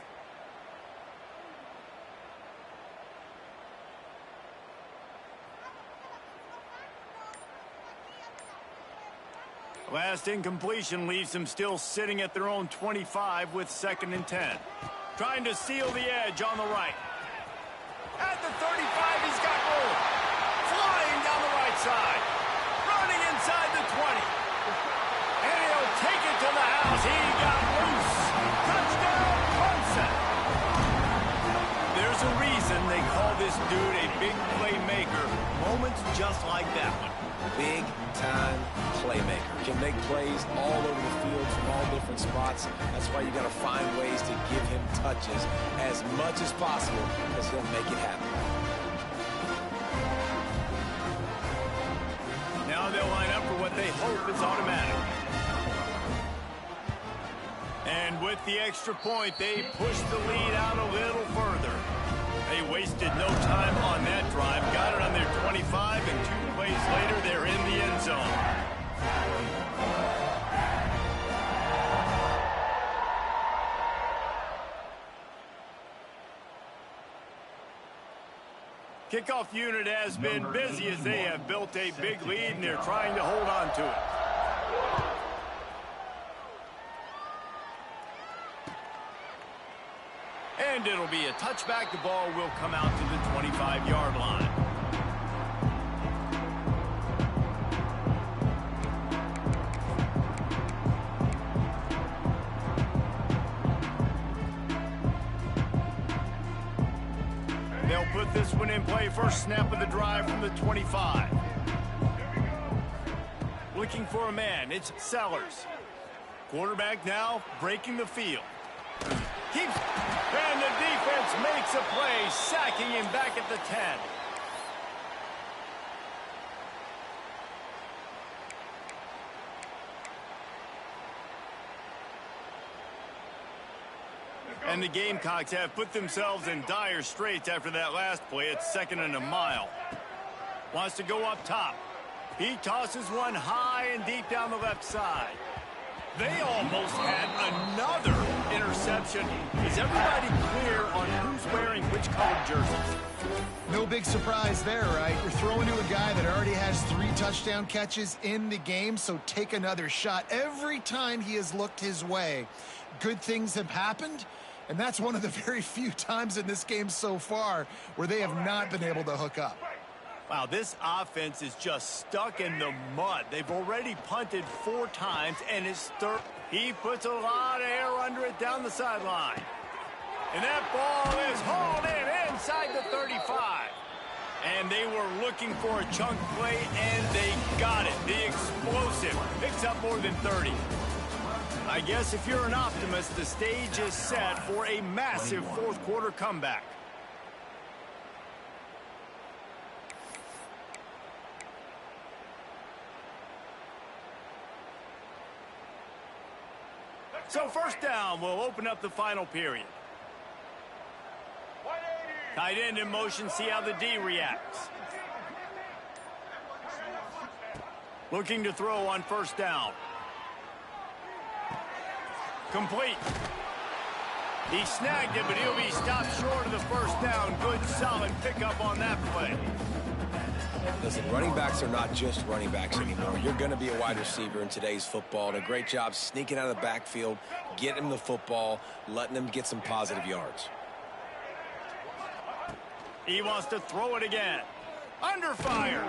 Last incompletion leaves them still sitting at their own 25 with 2nd and 10. Trying to seal the edge on the right. At the 35, he's got room. Flying down the right side. Running inside the 20. And he'll take it to the house. He got loose. Touchdown, Clemson. There's a reason they call this dude a big playmaker. Moments just like that one. Big-time playmaker. Can make plays all over the field from all different spots. That's why you got to find ways to give him touches as much as possible, because he'll make it happen. Now they'll line up for what they hope is automatic. And with the extra point, they push the lead out a little further. They wasted no time on that drive. Got it on their 25, and 2 plays later, they're in the end zone. Kickoff unit has been busy as they have built a big lead, and they're trying to hold on to it. And it'll be a touchback. The ball will come out to the 25-yard line. They'll put this one in play. First snap of the drive from the 25. Looking for a man. It's Sellers. Quarterback now breaking the field. And the defense makes a play, sacking him back at the 10. And the Gamecocks have put themselves in dire straits after that last play. It's 2nd and a mile. Wants to go up top. He tosses one high and deep down the left side. They almost had another interception. Is everybody clear on who's wearing which colored jerseys? No big surprise there, right? You're throwing to a guy that already has 3 touchdown catches in the game, so take another shot. Every time he has looked his way, good things have happened, and that's one of the very few times in this game so far where they have not been able to hook up. Wow, this offense is just stuck in the mud. They've already punted 4 times, and it's third. He puts a lot of air under it down the sideline. And that ball is hauled in inside the 35. And they were looking for a chunk play, and they got it. The explosive picks up more than 30. I guess if you're an optimist, the stage is set for a massive fourth-quarter comeback. So first down, we'll open up the final period. Tight end in motion, see how the D reacts. Looking to throw on first down. Complete. He snagged it, but he'll be stopped short of the first down. Good, solid pickup on that play. Listen, running backs are not just running backs anymore. You're going to be a wide receiver in today's football. And a great job sneaking out of the backfield, getting him the football, letting him get some positive yards. He wants to throw it again. Under fire.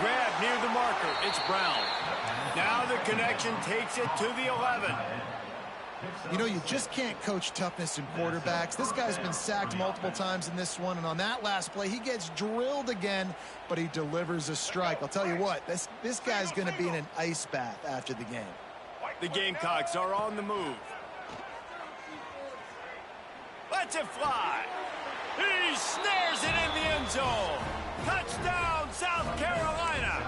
Grab near the marker. It's Brown. Now the connection takes it to the 11. You know, you just can't coach toughness in quarterbacks. This guy's been sacked multiple times in this one, and on that last play, he gets drilled again, but he delivers a strike. I'll tell you what, this guy's going to be in an ice bath after the game. The Gamecocks are on the move. Lets it fly. He snares it in the end zone. Touchdown, South Carolina.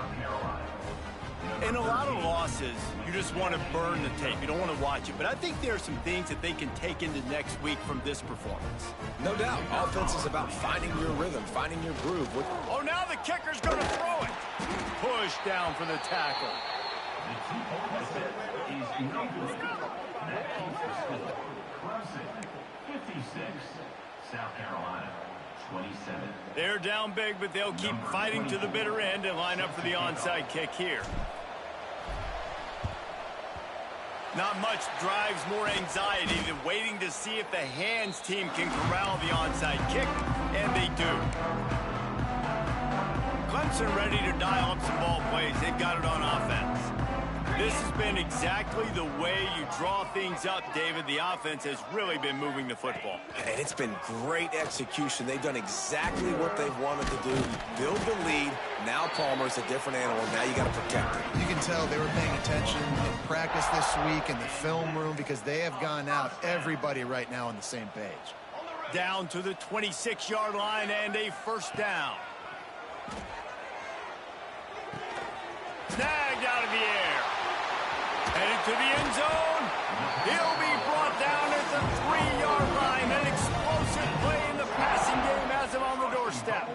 In a lot of losses, you just want to burn the tape. You don't want to watch it. But I think there are some things that they can take into next week from this performance. No doubt. Offense is about finding your rhythm, finding your groove. Oh, now the kicker's going to throw it. Push down for the tackle. The key set is number. That keeps the score. Clemson, 56. South Carolina, 27. They're down big, but they'll keep fighting to the bitter end and line up for the onside kick here. Not much drives more anxiety than waiting to see if the hands team can corral the onside kick, and they do. Clemson ready to dial up some ball plays. They've got it on offense. This has been exactly the way you draw things up, David. The offense has really been moving the football. And it's been great execution. They've done exactly what they've wanted to do. Build the lead. Now Palmer's a different animal. Now you got to protect him. You can tell they were paying attention in practice this week in the film room because they have gone out, everybody right now on the same page. Down to the 26-yard line and a first down. Snagged out of the air. Headed to the end zone. He'll be brought down at the 3-yard line. An explosive play in the passing game has him on the doorstep.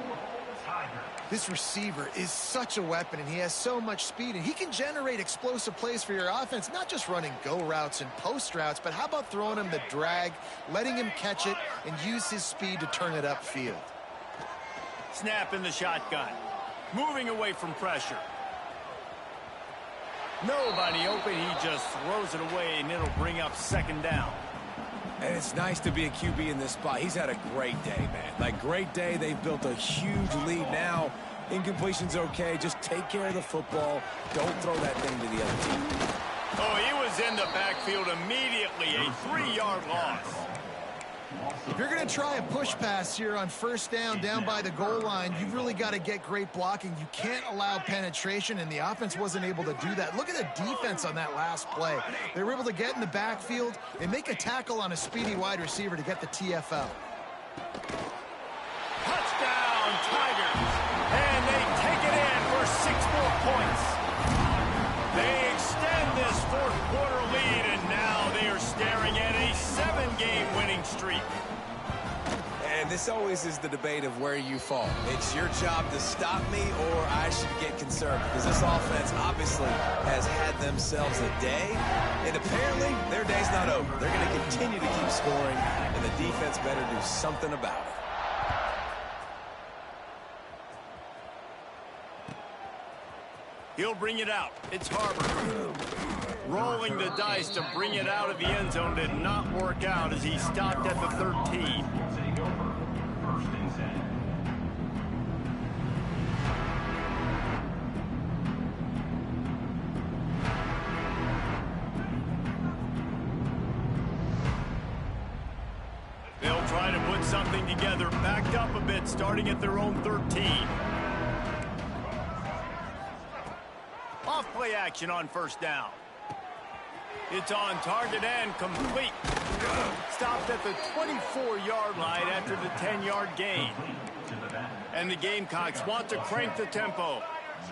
This receiver is such a weapon, and he has so much speed, and he can generate explosive plays for your offense, not just running go routes and post routes, but how about throwing him the drag, letting him catch it, and use his speed to turn it upfield. Snap in the shotgun. Moving away from pressure. Nobody open. He just throws it away, and it'll bring up second down. And it's nice to be a QB in this spot. He's had a great day, man. Like, great day. They've built a huge lead now. Incompletion's okay. Just take care of the football. Don't throw that thing to the other team. Oh, he was in the backfield immediately. A 3-yard loss. If you're going to try a push pass here on first down by the goal line, you've really got to get great blocking. You can't allow penetration, and the offense wasn't able to do that. Look at the defense on that last play. They were able to get in the backfield and make a tackle on a speedy wide receiver to get the TFL. Touchdown, Tigers. And they take it in for 6 more points. They extend this fourth quarter lead, and now they are staring at a 7-game this always is the debate of where you fall. It's your job to stop me, or I should get concerned, because this offense obviously has had themselves a day, and apparently their day's not over. They're going to continue to keep scoring, and the defense better do something about it. He'll bring it out. It's Harbor. Rolling the dice to bring it out of the end zone did not work out as he stopped at the 13. They'll try to put something together, backed up a bit, starting at their own 13. Off play action on first down. It's on target and complete. Stopped at the 24-yard line after the 10-yard gain. And the Gamecocks want to crank the tempo.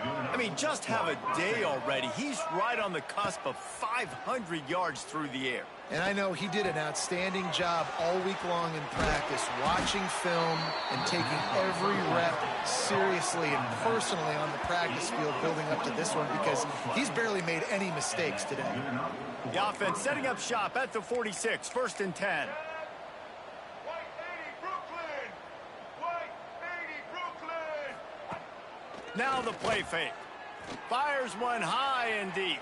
I mean, just have a day already. He's right on the cusp of 500 yards through the air. And I know he did an outstanding job all week long in practice, watching film and taking every rep seriously and personally on the practice field building up to this one, because he's barely made any mistakes today. The offense setting up shop at the 46, 1st and 10. Now the play fake. Fires one high and deep.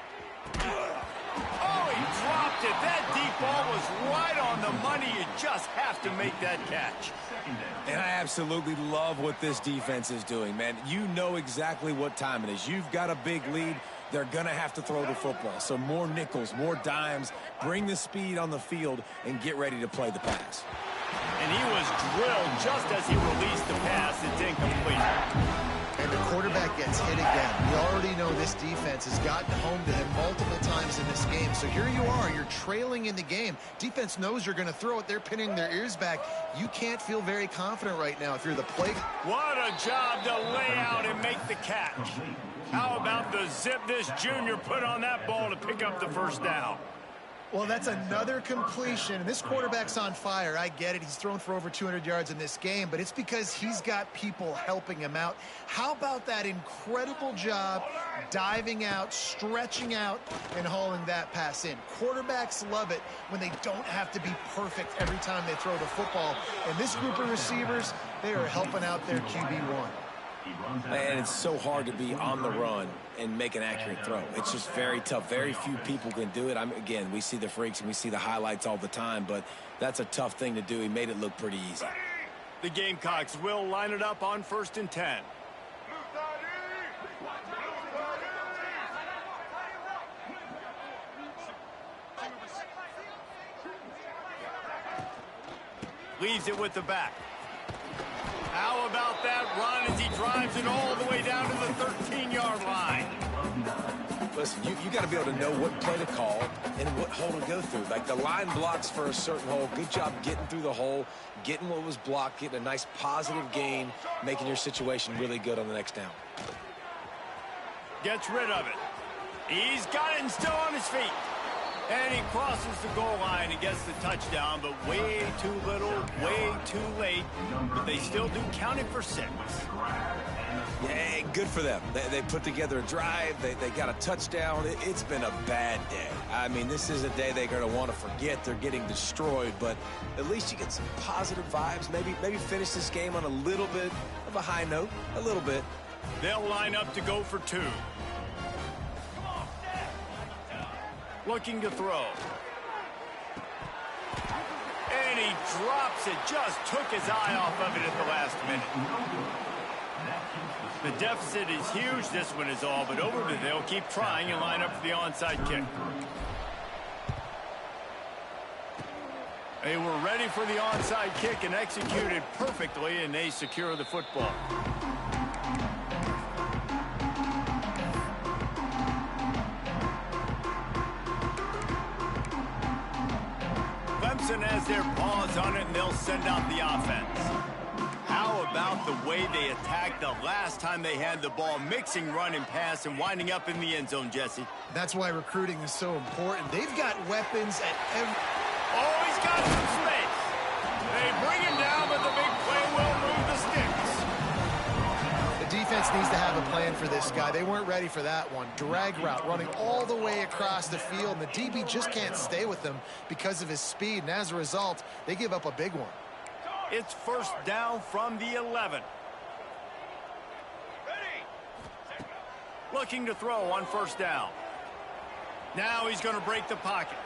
Oh, he dropped it. That deep ball was right on the money. You just have to make that catch. And I absolutely love what this defense is doing, man. You know exactly what time it is. You've got a big lead. They're going to have to throw the football. So more nickels, more dimes, bring the speed on the field, and get ready to play the pass. And he was drilled just as he released the pass. It's incomplete. And the quarterback gets hit again. We already know this defense has gotten home to him multiple times in this game. So here you are. You're trailing in the game. Defense knows you're going to throw it. They're pinning their ears back. You can't feel very confident right now if you're the play. What a job to lay out and make the catch. How about the zip this junior put on that ball to pick up the first down? Well, that's another completion. This quarterback's on fire. I get it. He's thrown for over 200 yards in this game, but it's because he's got people helping him out. How about that incredible job diving out, stretching out, and hauling that pass in? Quarterbacks love it when they don't have to be perfect every time they throw the football. And this group of receivers, they are helping out their QB1. Man, it's so hard to be on the run and make an accurate throw. It's just very tough. Very few people can do it. Again, we see the freaks and we see the highlights all the time, but that's a tough thing to do. He made it look pretty easy. The Gamecocks will line it up on 1st and 10. Leaves it with the back. How about that run as he drives it all the way down to the 13-yard line? Listen, you got to be able to know what play to call and what hole to go through. Like the line blocks for a certain hole. Good job getting through the hole, getting what was blocked, getting a nice positive gain, making your situation really good on the next down. Gets rid of it. He's got it and still on his feet. And he crosses the goal line and gets the touchdown, but way too little, way too late. But they still do count it for 6. Yeah, good for them. They put together a drive. They got a touchdown. It's been a bad day. I mean, this is a day they're going to want to forget. They're getting destroyed, but at least you get some positive vibes. Maybe finish this game on a little bit of a high note, a little bit. They'll line up to go for 2. Looking to throw. And he drops it. Just took his eye off of it at the last minute. The deficit is huge. This one is all but over, but they'll keep trying and line up for the onside kick. They were ready for the onside kick and executed perfectly, and they secure the football. Clemson has their paws on it, and they'll send out the offense. How about the way they attacked the last time they had the ball, mixing run and pass and winding up in the end zone, Jesse? That's why recruiting is so important. They've got weapons at every... Oh, he's got some space. They bring him down, but the big play defense needs to have a plan for this guy. They weren't ready for that one. Drag route, running all the way across the field, and the DB just can't stay with him because of his speed, and as a result, they give up a big one. It's first down from the 11. Looking to throw on first down. Now he's going to break the pocket.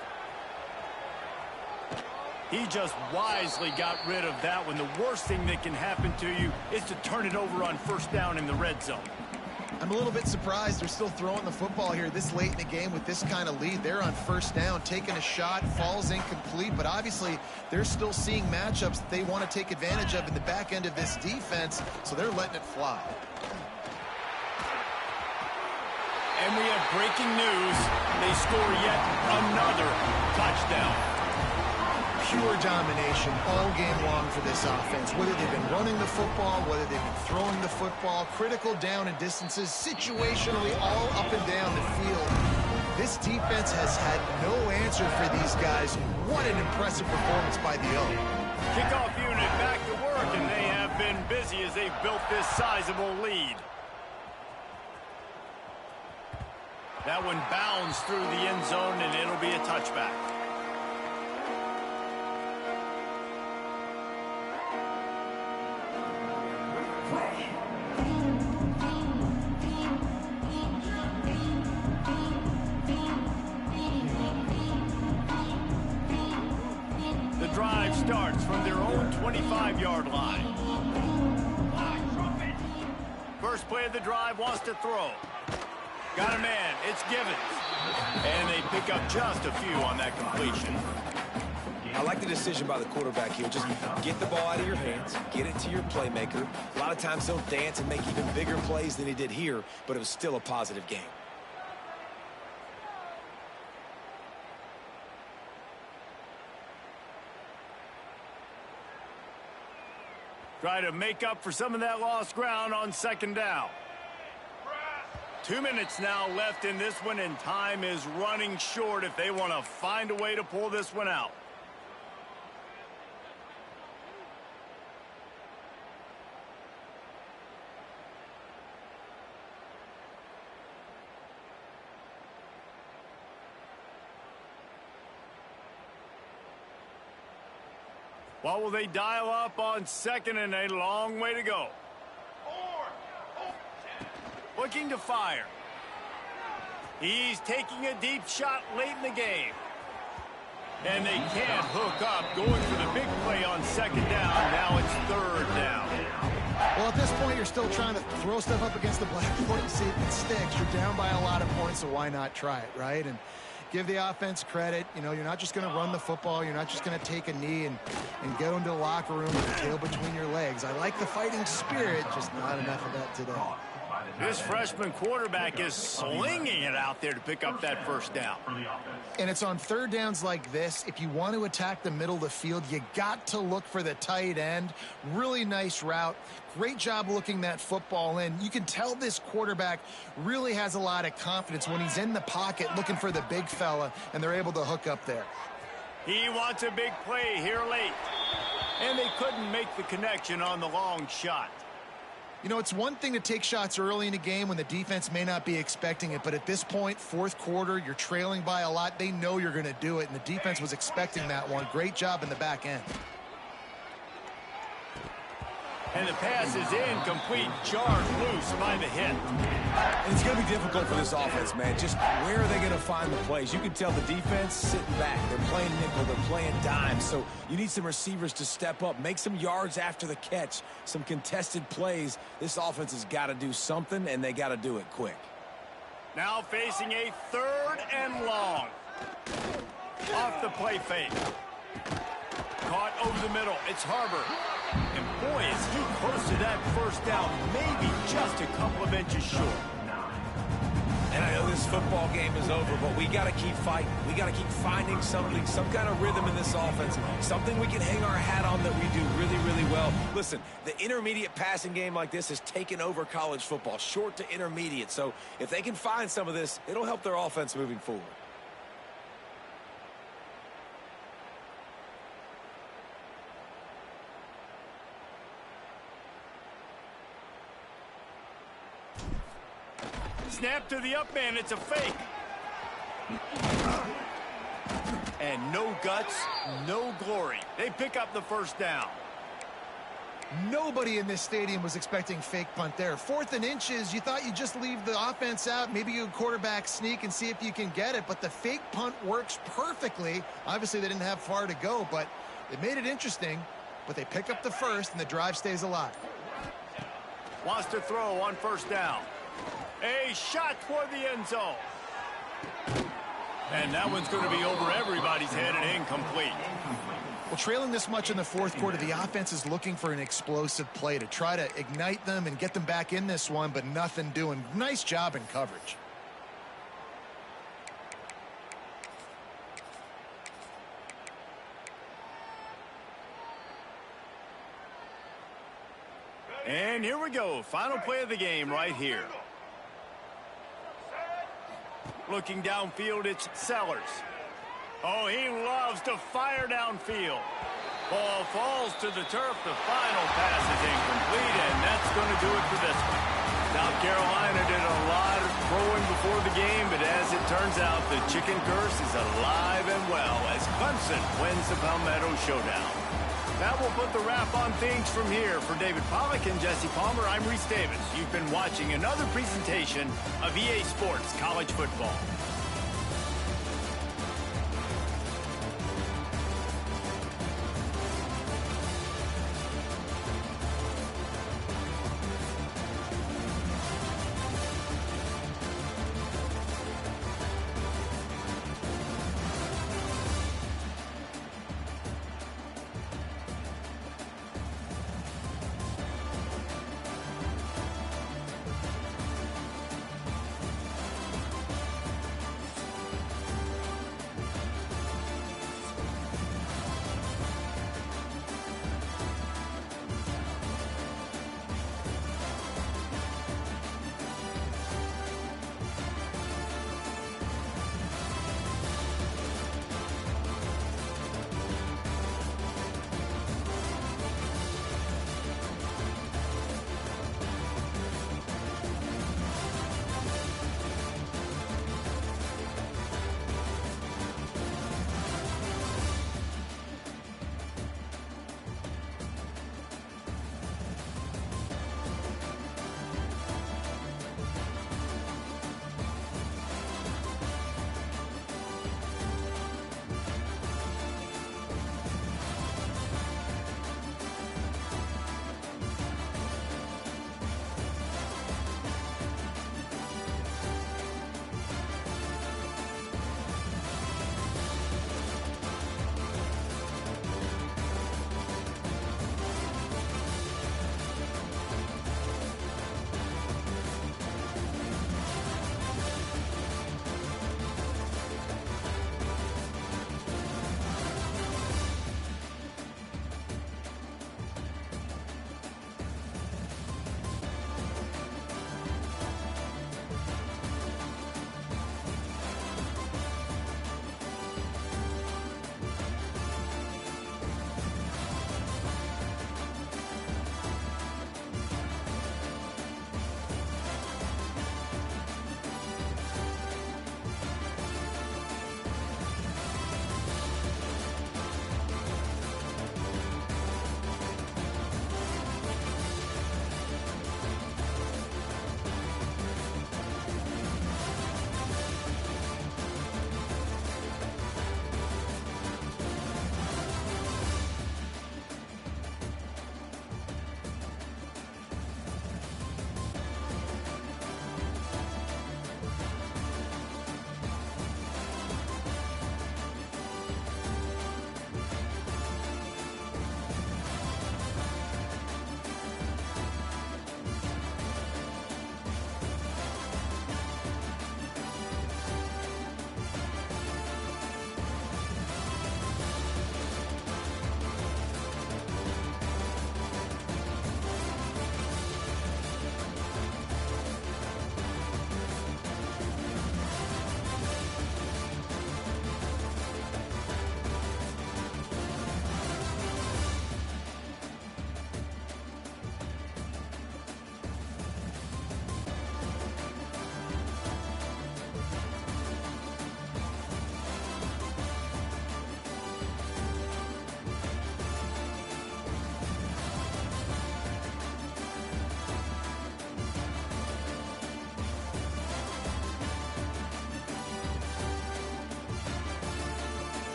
He just wisely got rid of that one. The worst thing that can happen to you is to turn it over on first down in the red zone. I'm a little bit surprised they're still throwing the football here this late in the game with this kind of lead. They're on first down, taking a shot, falls incomplete, but obviously they're still seeing matchups that they want to take advantage of in the back end of this defense, so they're letting it fly. And we have breaking news. They score yet another touchdown. Pure domination all game long for this offense. Whether they've been running the football, whether they've been throwing the football, critical down and distances, situationally all up and down the field. This defense has had no answer for these guys. What an impressive performance by the O. Kickoff unit back to work, and they have been busy as they've built this sizable lead. That one bounds through the end zone, and it'll be a touchback. The drive starts from their own 25-yard line. First play of the drive wants to throw. Got a man. It's Givens. And they pick up just a few on that completion. I like the decision by the quarterback here. Just get the ball out of your hands, get it to your playmaker. A lot of times he'll dance and make even bigger plays than he did here, but it was still a positive game. Try to make up for some of that lost ground on second down. 2 minutes now left in this one, and time is running short if they want to find a way to pull this one out. What will they dial up on second, and a long way to go? Looking to fire. He's taking a deep shot late in the game. And they can't hook up, going for the big play on second down. Now it's third down. Well, at this point, you're still trying to throw stuff up against the blackboard and see if it sticks. You're down by a lot of points, so why not try it, right? And give the offense credit. You know, you're not just going to run the football. You're not just going to take a knee and go into the locker room with the tail between your legs. I like the fighting spirit, just not enough of that today. This freshman quarterback is slinging it out there to pick up that first down. And it's on third downs like this. If you want to attack the middle of the field, you got to look for the tight end. Really nice route. Great job looking that football in. You can tell this quarterback really has a lot of confidence when he's in the pocket looking for the big fella, and they're able to hook up there. He wants a big play here late. And they couldn't make the connection on the long shot. You know, it's one thing to take shots early in a game when the defense may not be expecting it, but at this point, fourth quarter, you're trailing by a lot. They know you're going to do it, and the defense was expecting that one. Great job in the back end. And the pass is incomplete, jarred loose by the hit. And it's going to be difficult for this offense, man. Just where are they going to find the plays? You can tell the defense sitting back. They're playing nickel. They're playing dime. So you need some receivers to step up, make some yards after the catch, some contested plays. This offense has got to do something, and they got to do it quick. Now facing a third and long. Off the play fake. Caught over the middle. It's Harbor. And boy, is he close to that first down, maybe just a couple of inches short. And I know this football game is over, but we got to keep fighting. We got to keep finding something, some kind of rhythm in this offense, something we can hang our hat on that we do really, really well. Listen, the intermediate passing game like this has taken over college football, short to intermediate. So if they can find some of this, it'll help their offense moving forward. Snap to the up man. It's a fake. And no guts, no glory. They pick up the first down. Nobody in this stadium was expecting fake punt there. 4th and inches, you thought you'd just leave the offense out, maybe you quarterback sneak and see if you can get it, but the fake punt works perfectly. Obviously, they didn't have far to go, but it made it interesting, but they pick up the first, and the drive stays alive. Wants to throw on first down. A shot toward the end zone. And that one's going to be over everybody's head and incomplete. Well, trailing this much in the 4th quarter, the offense is looking for an explosive play to try to ignite them and get them back in this one, but nothing doing. Nice job in coverage. And here we go. Final play of the game right here. Looking downfield, it's Sellers. Oh, he loves to fire downfield. Ball falls to the turf. The final pass is incomplete, and that's going to do it for this one. South Carolina did a lot of throwing before the game, but as it turns out, the chicken curse is alive and well as Clemson wins the Palmetto Showdown. That will put the wrap on things from here. For David Pollack and Jesse Palmer, I'm Reese Davis. You've been watching another presentation of EA Sports College Football.